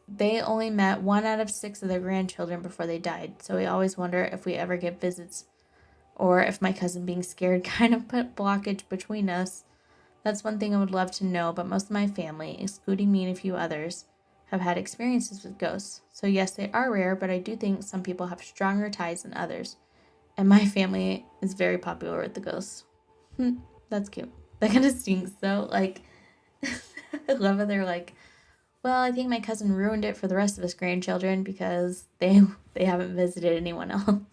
They only met 1 out of 6 of their grandchildren before they died, so we always wonder if we ever get visits or if my cousin being scared kind of put blockage between us. That's one thing I would love to know, but most of my family, excluding me and a few others, have had experiences with ghosts. So yes, they are rare, but I do think some people have stronger ties than others. And my family is very popular with the ghosts. That's cute. That kind of stinks though. Like, I love how they're like, well, I think my cousin ruined it for the rest of his grandchildren because they haven't visited anyone else.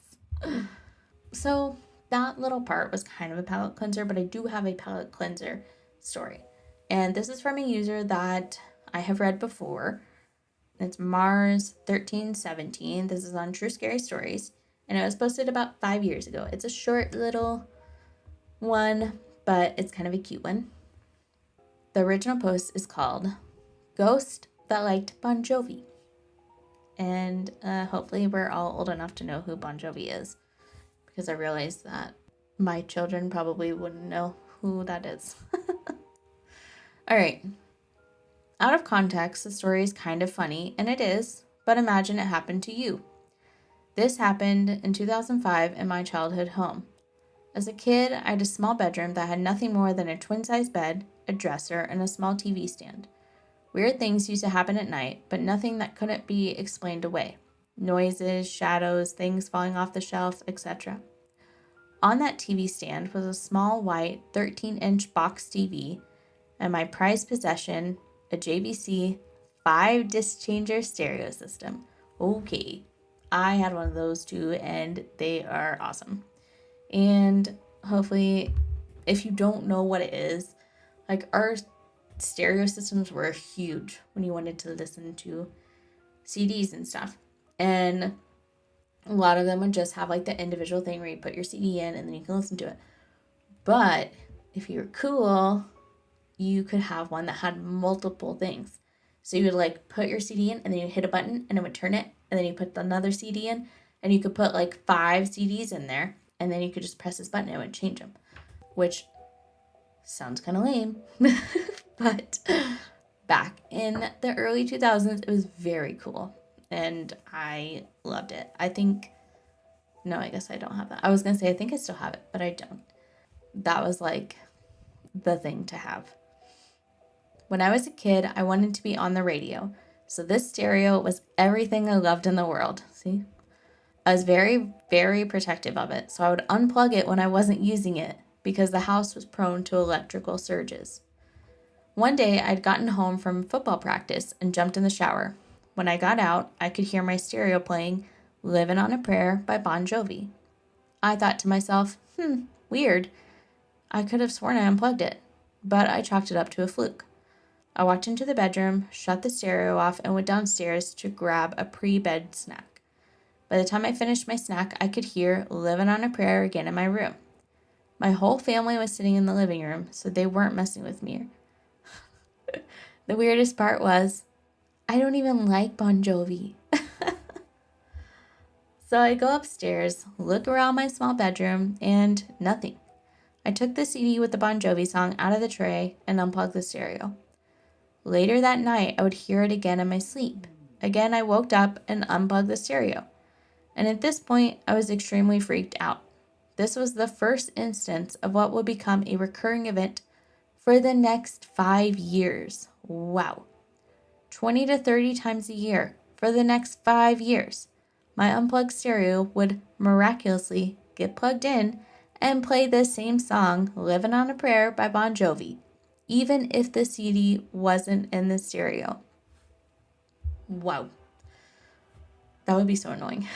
So that little part was kind of a palate cleanser, but I do have a palate cleanser story. And this is from a user that I have read before. It's Mars1317. This is on True Scary Stories. And it was posted about 5 years ago. It's a short little one, but it's kind of a cute one. The original post is called Ghost That Liked Bon Jovi. And hopefully we're all old enough to know who Bon Jovi is, because I realized that my children probably wouldn't know who that is. All right. Out of context, the story is kind of funny, and it is, but imagine it happened to you. This happened in 2005 in my childhood home. As a kid, I had a small bedroom that had nothing more than a twin-size bed, a dresser, and a small TV stand. Weird things used to happen at night, but nothing that couldn't be explained away. Noises, shadows, things falling off the shelf, etc. On that TV stand was a small white 13-inch box TV and my prized possession, a JVC 5-disc changer stereo system. Okay, I had one of those too, and they are awesome. And hopefully, if you don't know what it is, like, our stereo systems were huge when you wanted to listen to CDs and stuff. And a lot of them would just have like the individual thing where you put your CD in and then you can listen to it. But if you were cool, you could have one that had multiple things. So you would like put your CD in and then you hit a button and it would turn it, and then you put another CD in and you could put like 5 CDs in there, and then you could just press this button and it would change them, which sounds kind of lame. But back in the early 2000s, it was very cool. And I loved it. I guess I don't have that. I was going to say, I think I still have it, but I don't. That was like the thing to have. When I was a kid, I wanted to be on the radio. So this stereo was everything I loved in the world. See? I was very, very protective of it. So I would unplug it when I wasn't using it because the house was prone to electrical surges. One day, I'd gotten home from football practice and jumped in the shower. When I got out, I could hear my stereo playing Livin' on a Prayer by Bon Jovi. I thought to myself, weird. I could have sworn I unplugged it, but I chalked it up to a fluke. I walked into the bedroom, shut the stereo off, and went downstairs to grab a pre-bed snack. By the time I finished my snack, I could hear Livin' on a Prayer again in my room. My whole family was sitting in the living room, so they weren't messing with me. The weirdest part was, I don't even like Bon Jovi. So I go upstairs, look around my small bedroom, and nothing. I took the CD with the Bon Jovi song out of the tray and unplugged the stereo. Later that night, I would hear it again in my sleep. Again, I woke up and unplugged the stereo. And at this point, I was extremely freaked out. This was the first instance of what would become a recurring event for the next 5 years. Wow. 20 to 30 times a year for the next 5 years. My unplugged stereo would miraculously get plugged in and play the same song, Livin' on a Prayer by Bon Jovi, even if the CD wasn't in the stereo. Wow. That would be so annoying.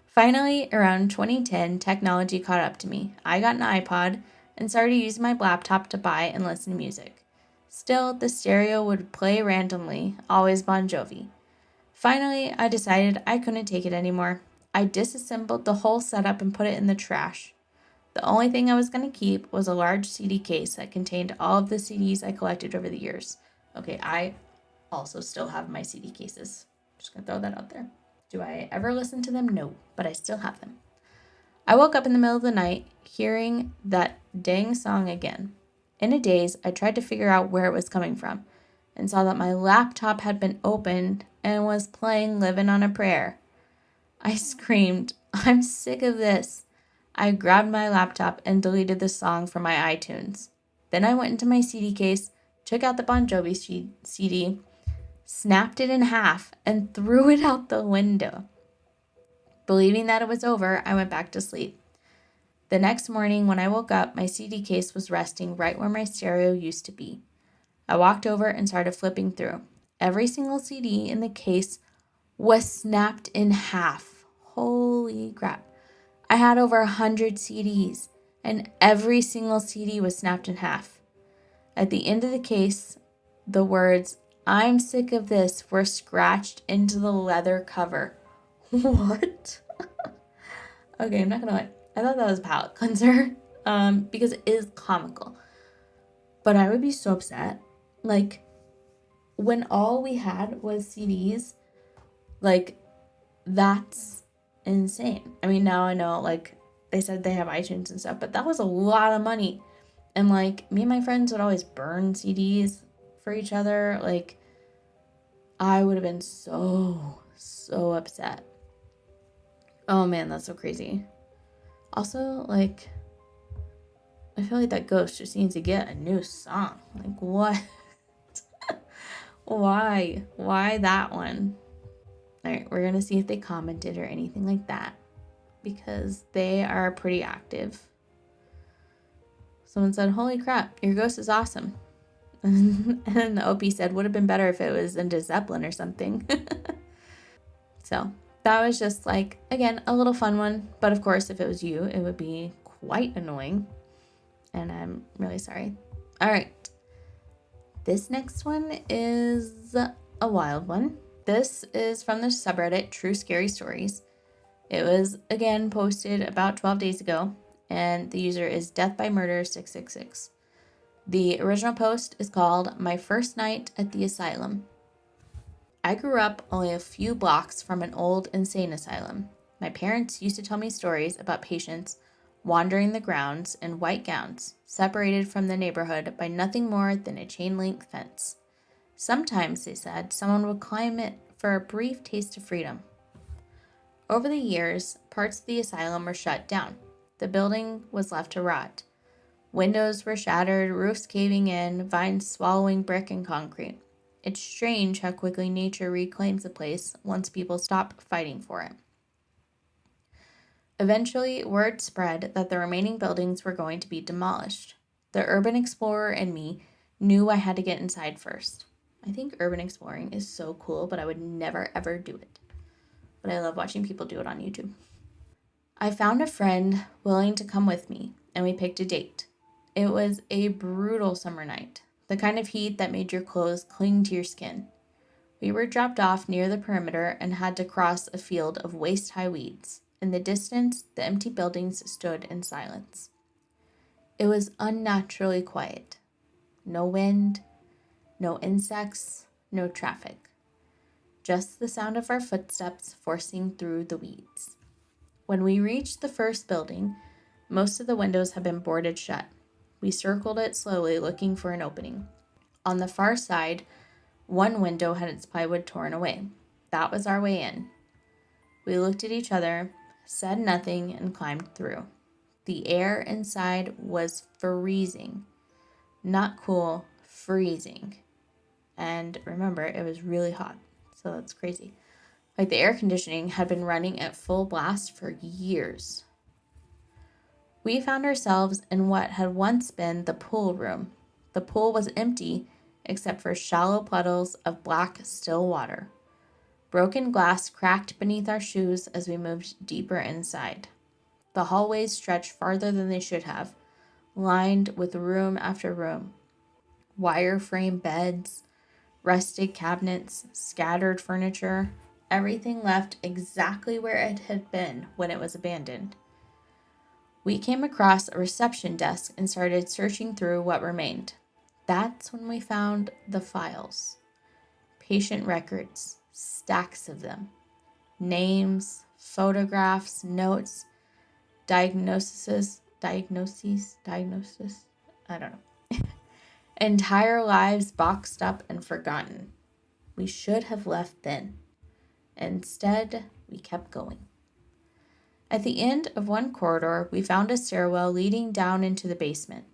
Finally, around 2010, technology caught up to me. I got an iPod and started using my laptop to buy and listen to music. Still, the stereo would play randomly, always Bon Jovi. Finally, I decided I couldn't take it anymore. I disassembled the whole setup and put it in the trash. The only thing I was going to keep was a large CD case that contained all of the CDs I collected over the years. Okay, I also still have my CD cases. Just going to throw that out there. Do I ever listen to them? No, but I still have them. I woke up in the middle of the night hearing that dang song again. In a daze, I tried to figure out where it was coming from and saw that my laptop had been opened and was playing Livin' on a Prayer. I screamed, I'm sick of this. I grabbed my laptop and deleted the song from my iTunes. Then I went into my CD case, took out the Bon Jovi CD, snapped it in half, and threw it out the window. Believing that it was over, I went back to sleep. The next morning, when I woke up, my CD case was resting right where my stereo used to be. I walked over and started flipping through. Every single CD in the case was snapped in half. Holy crap. I had over 100 CDs, and every single CD was snapped in half. At the end of the case, the words, I'm sick of this, were scratched into the leather cover. What? Okay, I'm not gonna lie. I thought that was a palate cleanser, because it is comical. But I would be so upset. Like, when all we had was CDs, like, that's insane. I mean, now I know, like, they said they have iTunes and stuff, but that was a lot of money. And, like, me and my friends would always burn CDs for each other. Like, I would have been so upset. Oh, man, that's so crazy. Also, like, I feel like that ghost just needs to get a new song. Like, what? Why? Why that one? All right, we're going to see if they commented or anything like that, because they are pretty active. Someone said, holy crap, your ghost is awesome. And the OP said, would have been better if it was into Zeppelin or something. So that was just like, again, a little fun one. But of course, if it was you, it would be quite annoying. And I'm really sorry. All right. This next one is a wild one. This is from the subreddit True Scary Stories. It was, again, posted about 12 days ago, and the user is Death by Murder 666. The original post is called My First Night at the Asylum. I grew up only a few blocks from an old insane asylum. My parents used to tell me stories about patients wandering the grounds in white gowns, separated from the neighborhood by nothing more than a chain-link fence. Sometimes, they said, someone would climb it for a brief taste of freedom. Over the years, parts of the asylum were shut down. The building was left to rot. Windows were shattered, roofs caving in, vines swallowing brick and concrete. It's strange how quickly nature reclaims a place once people stop fighting for it. Eventually, word spread that the remaining buildings were going to be demolished. The urban explorer in me knew I had to get inside first. I think urban exploring is so cool, but I would never ever do it. But I love watching people do it on YouTube. I found a friend willing to come with me, and we picked a date. It was a brutal summer night, the kind of heat that made your clothes cling to your skin. We were dropped off near the perimeter and had to cross a field of waist-high weeds. In the distance, the empty buildings stood in silence. It was unnaturally quiet. No wind, No insects, no traffic. Just the sound of our footsteps forcing through the weeds. When we reached the first building, most of the windows had been boarded shut. We circled it slowly, looking for an opening. On the far side, one window had its plywood torn away. That was our way in. We looked at each other, said nothing, and climbed through. The air inside was freezing. Not cool, freezing. And remember, it was really hot, so that's crazy. Like the air conditioning had been running at full blast for years. We found ourselves in what had once been the pool room. The pool was empty except for shallow puddles of black, still water. Broken glass cracked beneath our shoes as we moved deeper inside. The hallways stretched farther than they should have, lined with room after room. Wire frame beds, rusted cabinets, scattered furniture, everything left exactly where it had been when it was abandoned. We came across a reception desk and started searching through what remained. That's when we found the files. Patient records, stacks of them. Names, photographs, notes, diagnoses, I don't know. Entire lives boxed up and forgotten. We should have left then. Instead, we kept going. At the end of one corridor, we found a stairwell leading down into the basement.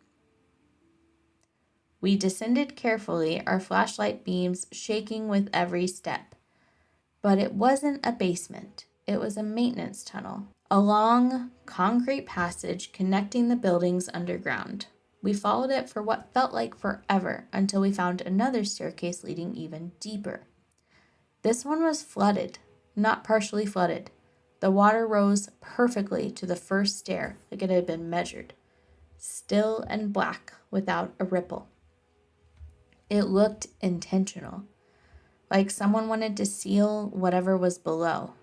We descended carefully, our flashlight beams shaking with every step. But it wasn't a basement. It was a maintenance tunnel, a long concrete passage connecting the buildings underground. We followed it for what felt like forever until we found another staircase leading even deeper. This one was flooded, not partially flooded. The water rose perfectly to the first stair, like it had been measured, still and black without a ripple. It looked intentional, like someone wanted to seal whatever was below.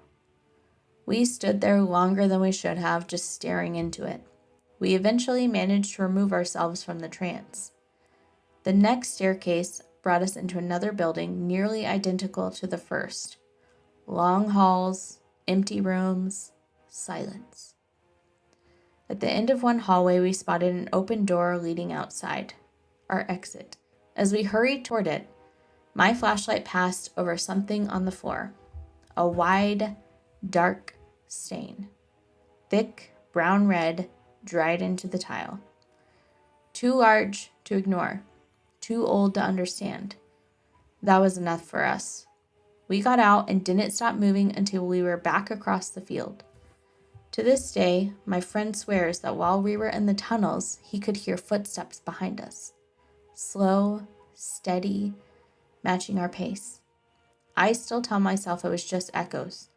We stood there longer than we should have, just staring into it. We eventually managed to remove ourselves from the trance. The next staircase brought us into another building nearly identical to the first. Long halls, empty rooms, silence. At the end of one hallway, we spotted an open door leading outside, our exit. As we hurried toward it, my flashlight passed over something on the floor. A wide, dark stain. Thick, brown red, dried into the tile. Too large to ignore. Too old to understand. That was enough for us. We got out and didn't stop moving until we were back across the field. To this day, my friend swears that while we were in the tunnels, he could hear footsteps behind us. Slow, steady, matching our pace. I still tell myself it was just echoes.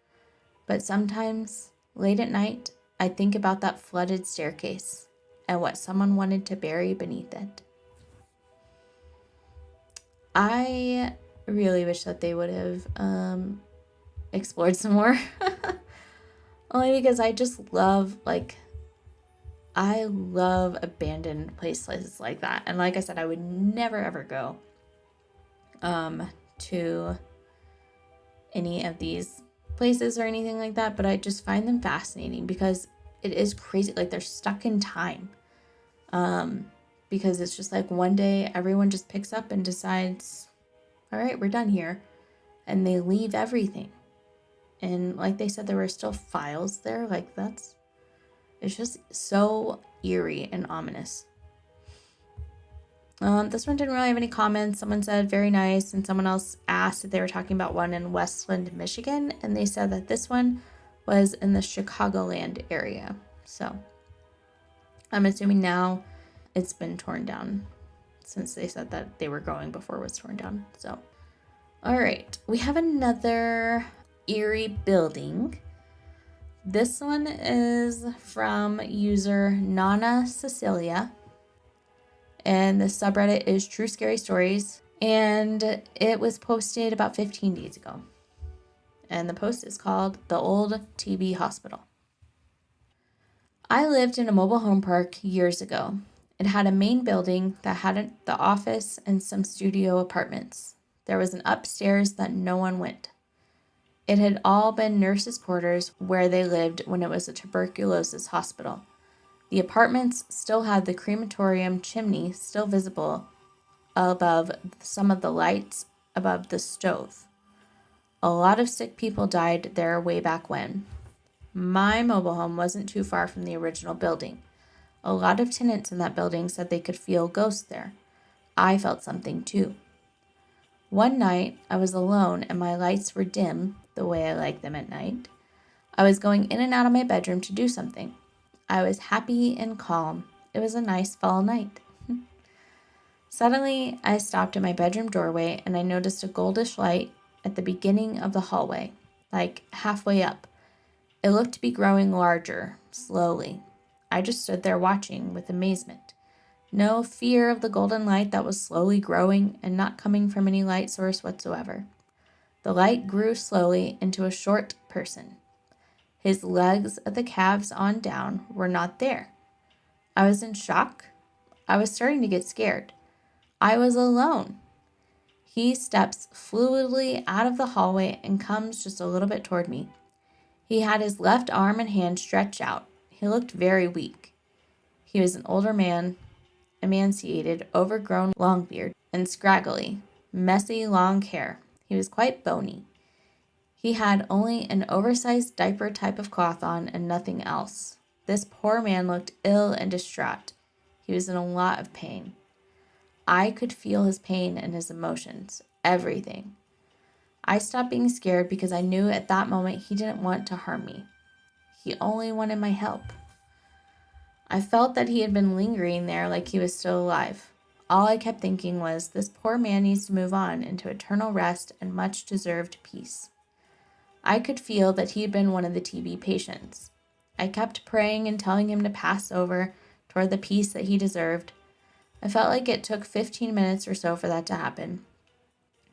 But sometimes, late at night, I think about that flooded staircase and what someone wanted to bury beneath it. I really wish that they would have explored some more. Only because I just love, I love abandoned places like that. And like I said, I would never, ever go to any of these places or anything like that. But I just find them fascinating because it is crazy. Like, they're stuck in time. Because it's just like one day everyone just picks up and decides, all right, we're done here. And they leave everything. And like they said, there were still files there. Like, it's just so eerie and ominous. This one didn't really have any comments. Someone said very nice, and someone else asked if they were talking about one in Westland, Michigan, and they said that this one was in the Chicagoland area. So I'm assuming now it's been torn down, since they said that they were going before it was torn down. So, all right, we have another eerie building. This one is from user Nana Cecilia, and the subreddit is True Scary Stories, and it was posted about 15 days ago. And the post is called The Old TB Hospital. I lived in a mobile home park years ago. It had a main building that had the office and some studio apartments. There was an upstairs that no one went. It had all been nurses' quarters where they lived when it was a tuberculosis hospital. The apartments still had the crematorium chimney still visible above some of the lights above the stove. A lot of sick people died there way back when. My mobile home wasn't too far from the original building. A lot of tenants in that building said they could feel ghosts there. I felt something too. One night, I was alone and my lights were dim, the way I like them at night. I was going in and out of my bedroom to do something. I was happy and calm. It was a nice fall night. Suddenly, I stopped at my bedroom doorway and I noticed a goldish light at the beginning of the hallway, like halfway up. It looked to be growing larger, slowly. I just stood there watching with amazement. No fear of the golden light that was slowly growing and not coming from any light source whatsoever. The light grew slowly into a short person. His legs at the calves on down were not there. I was in shock. I was starting to get scared. I was alone. He steps fluidly out of the hallway and comes just a little bit toward me. He had his left arm and hand stretched out. He looked very weak. He was an older man, emaciated, overgrown long beard, and scraggly, messy long hair. He was quite bony. He had only an oversized diaper type of cloth on and nothing else. This poor man looked ill and distraught. He was in a lot of pain. I could feel his pain and his emotions, everything. I stopped being scared because I knew at that moment he didn't want to harm me. He only wanted my help. I felt that he had been lingering there like he was still alive. All I kept thinking was, this poor man needs to move on into eternal rest and much-deserved peace. I could feel that he had been one of the TB patients. I kept praying and telling him to pass over toward the peace that he deserved. I felt like it took 15 minutes or so for that to happen.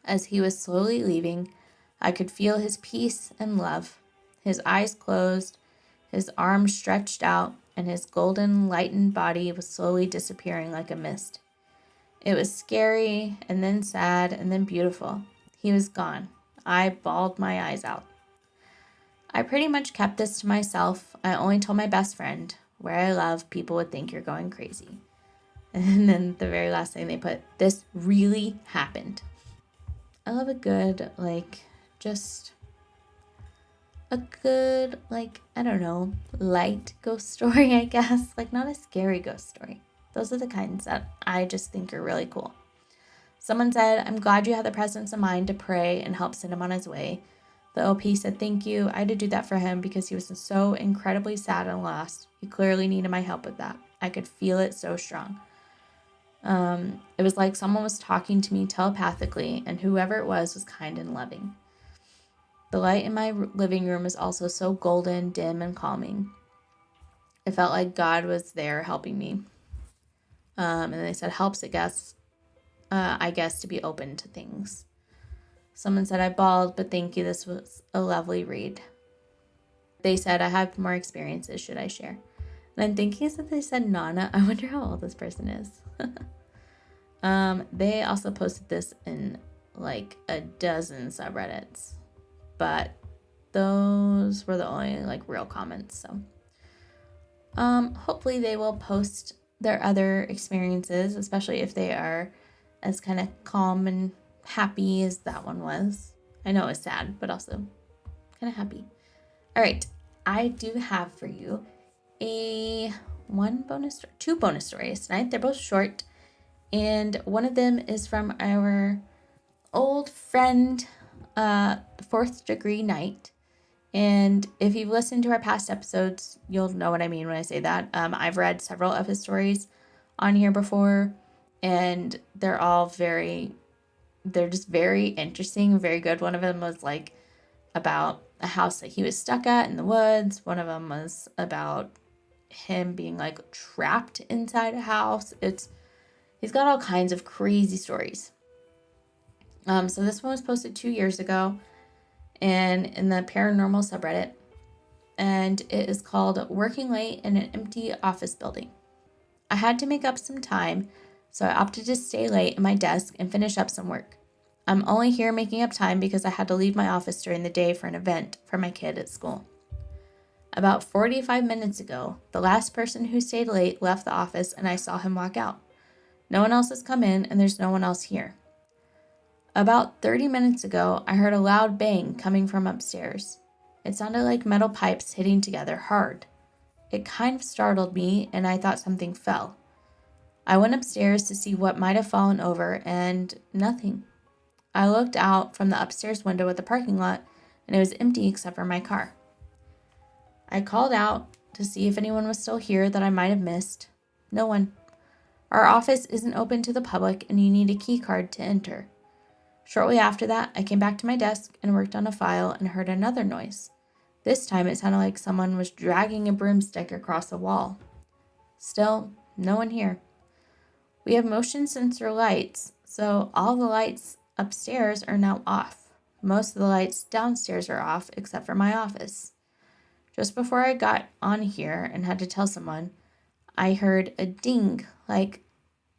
As he was slowly leaving, I could feel his peace and love. His eyes closed, his arms stretched out, and his golden, lightened body was slowly disappearing like a mist. It was scary, and then sad, and then beautiful. He was gone. I bawled my eyes out. I pretty much kept this to myself. I only told my best friend, where I love, people would think you're going crazy. And then the very last thing they put, this really happened. I love a good, just a good, I don't know, light ghost story, I guess. Not a scary ghost story. Those are the kinds that I just think are really cool. Someone said, I'm glad you had the presence of mind to pray and help send him on his way. The OP said, thank you. I had to do that for him because he was so incredibly sad and lost. He clearly needed my help with that. I could feel it so strong. It was like someone was talking to me telepathically, and whoever it was kind and loving. The light in my living room was also so golden, dim, and calming. It felt like God was there helping me. And they said, helps, I guess, to be open to things. Someone said, I bawled, but thank you. This was a lovely read. They said, I have more experiences. Should I share? And I'm thinking that they said Nana. I wonder how old this person is. They also posted this in a dozen subreddits, but those were the only real comments. So hopefully they will post their other experiences, especially if they are as kind of calm and happy as that one was. I know it was sad, but also kind of happy. All right, I do have for you two bonus stories tonight. They're both short, and one of them is from our old friend, Fourth Degree Night. And if you've listened to our past episodes, you'll know what I mean when I say that. I've read several of his stories on here before, and they're just very interesting, very good. One of them was about a house that he was stuck at in the woods. One of them was about him being trapped inside a house. He's got all kinds of crazy stories. So this one was posted 2 years ago and in the Paranormal subreddit, and it is called Working Late in an Empty Office Building. I had to make up some time, so I opted to stay late at my desk and finish up some work. I'm only here making up time because I had to leave my office during the day for an event for my kid at school. About 45 minutes ago, the last person who stayed late left the office and I saw him walk out. No one else has come in and there's no one else here. About 30 minutes ago, I heard a loud bang coming from upstairs. It sounded like metal pipes hitting together hard. It kind of startled me and I thought something fell. I went upstairs to see what might have fallen over and nothing. I looked out from the upstairs window at the parking lot and it was empty except for my car. I called out to see if anyone was still here that I might have missed. No one. Our office isn't open to the public and you need a key card to enter. Shortly after that, I came back to my desk and worked on a file and heard another noise. This time it sounded like someone was dragging a broomstick across the wall. Still, no one here. We have motion sensor lights, so all the lights upstairs are now off. Most of the lights downstairs are off except for my office. Just before I got on here and had to tell someone, I heard a ding, like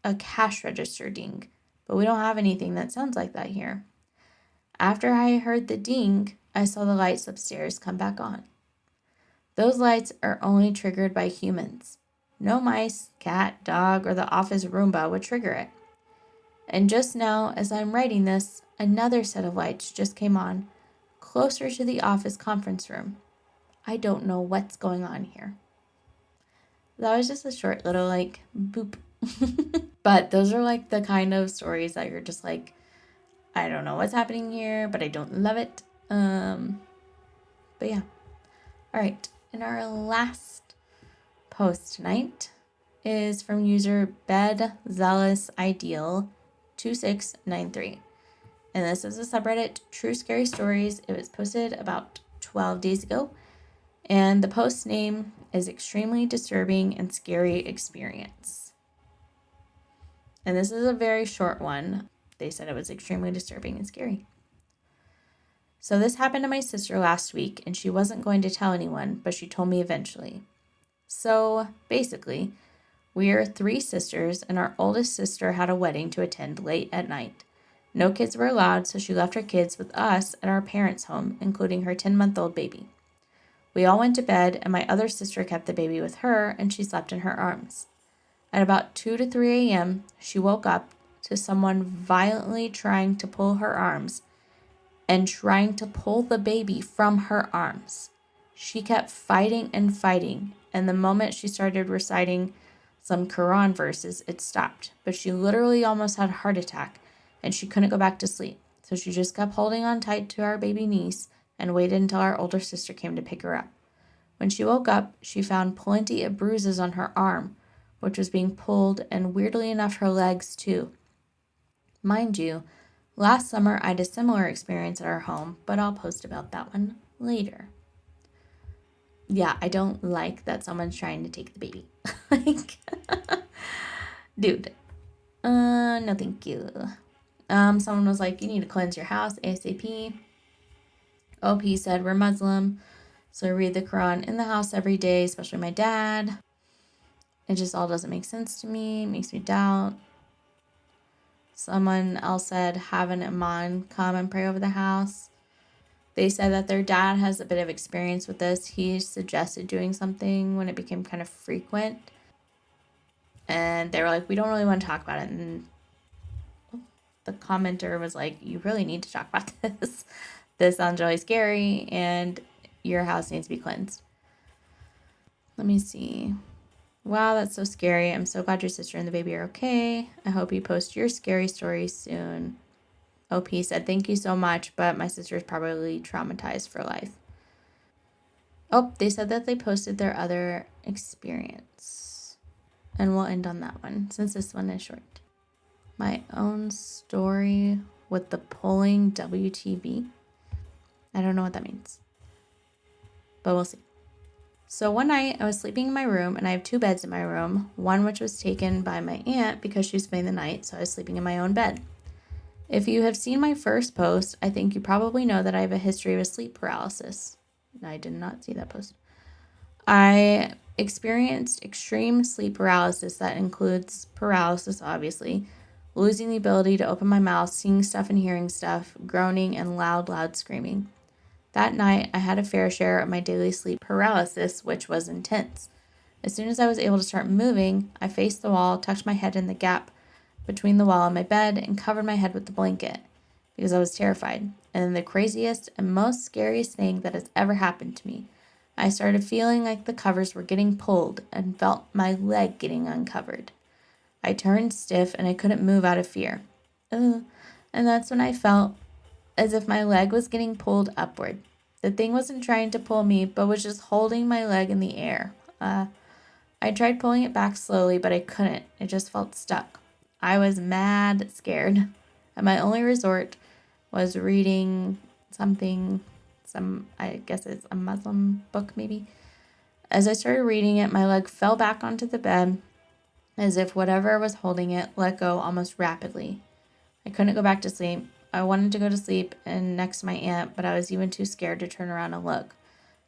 a cash register ding, but we don't have anything that sounds like that here. After I heard the ding, I saw the lights upstairs come back on. Those lights are only triggered by humans. No mice, cat, dog, or the office Roomba would trigger it. And just now, as I'm writing this, another set of lights just came on, closer to the office conference room. I don't know what's going on here. That was just a short little, boop. But those are, the kind of stories that you're just like, I don't know what's happening here, but I don't love it. But yeah. All right. And our last post tonight is from user Bed Zealous Ideal 2693. And this is a subreddit, True Scary Stories. It was posted about 12 days ago. And the post name is Extremely Disturbing and Scary Experience. And this is a very short one. They said it was extremely disturbing and scary. So this happened to my sister last week, and she wasn't going to tell anyone, but she told me eventually. So basically, we're 3 sisters, and our oldest sister had a wedding to attend late at night. No kids were allowed, so she left her kids with us at our parents' home, including her 10-month-old baby. We all went to bed, and my other sister kept the baby with her, and she slept in her arms. At about 2 to 3 a.m., she woke up to someone violently trying to pull her arms and trying to pull the baby from her arms. She kept fighting and fighting, and the moment she started reciting some Quran verses, it stopped. But she literally almost had a heart attack, and she couldn't go back to sleep. So she just kept holding on tight to our baby niece and waited until our older sister came to pick her up. When she woke up, she found plenty of bruises on her arm, which was being pulled, and weirdly enough, her legs too. Mind you, last summer I had a similar experience at our home, but I'll post about that one later. Yeah, I don't like that someone's trying to take the baby. Dude. No thank you. Someone was like, you need to cleanse your house ASAP. OP said, we're Muslim, so I read the Quran in the house every day, especially my dad. It just all doesn't make sense to me. It makes me doubt. Someone else said, have an imam come and pray over the house. They said that their dad has a bit of experience with this. He suggested doing something when it became kind of frequent. And they were like, we don't really want to talk about it. And the commenter was like, you really need to talk about this. This sounds really scary and your house needs to be cleansed. Let me see. Wow, that's so scary. I'm so glad your sister and the baby are okay. I hope you post your scary stories soon. OP said, thank you so much, but my sister is probably traumatized for life. Oh, they said that they posted their other experience. And we'll end on that one, since this one is short. My own story with the pulling WTB. I don't know what that means, but we'll see. So one night I was sleeping in my room, and I have 2 beds in my room, one which was taken by my aunt because she was spending the night, so I was sleeping in my own bed. If you have seen my first post, I think you probably know that I have a history of sleep paralysis. I did not see that post. I experienced extreme sleep paralysis that includes paralysis, obviously, losing the ability to open my mouth, seeing stuff and hearing stuff, groaning, and loud screaming. That night, I had a fair share of my daily sleep paralysis, which was intense. As soon as I was able to start moving, I faced the wall, tucked my head in the gap between the wall and my bed, and covered my head with the blanket because I was terrified. And then the craziest and most scariest thing that has ever happened to me, I started feeling like the covers were getting pulled and felt my leg getting uncovered. I turned stiff and I couldn't move out of fear. Ugh. And that's when I felt as if my leg was getting pulled upward. The thing wasn't trying to pull me, but was just holding my leg in the air. I tried pulling it back slowly, but I couldn't. It just felt stuck. I was mad scared. And my only resort was reading I guess it's a Muslim book maybe. As I started reading it, my leg fell back onto the bed as if whatever was holding it let go almost rapidly. I couldn't go back to sleep. I wanted to go to sleep and next to my aunt, but I was even too scared to turn around and look.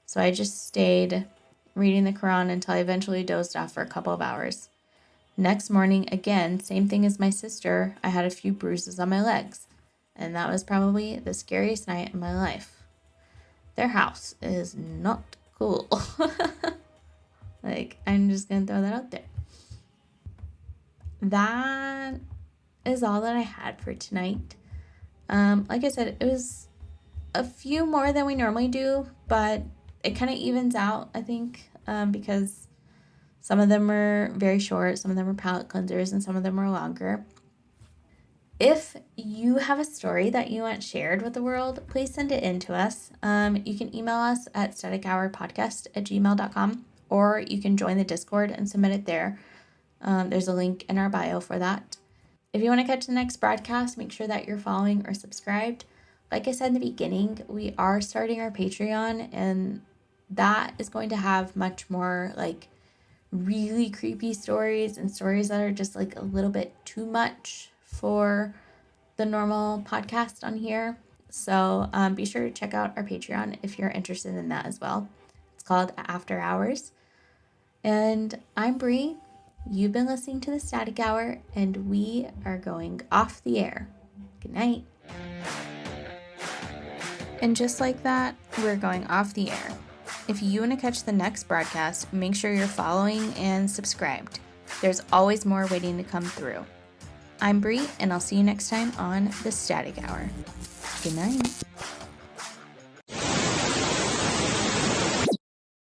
So I just stayed reading the Quran until I eventually dozed off for a couple of hours. Next morning, again, same thing as my sister, I had a few bruises on my legs. And that was probably the scariest night of my life. Their house is not cool. I'm just going to throw that out there. That is all that I had for tonight. Like I said, it was a few more than we normally do, but it kind of evens out, I think, because some of them are very short, some of them are palate cleansers, and some of them are longer. If you have a story that you want shared with the world, please send it in to us. You can email us at statichourpodcast@gmail.com, or you can join the Discord and submit it there. There's a link in our bio for that. If you want to catch the next broadcast, make sure that you're following or subscribed. Like I said in the beginning, we are starting our Patreon, and that is going to have much more really creepy stories and stories that are just a little bit too much for the normal podcast on here. So be sure to check out our Patreon if you're interested in that as well. It's called After Hours. And I'm Bree. You've been listening to the Static Hour, and we are going off the air. Good night. And just like that, we're going off the air. If you want to catch the next broadcast, make sure you're following and subscribed. There's always more waiting to come through. I'm Bree, and I'll see you next time on the Static Hour. Good night.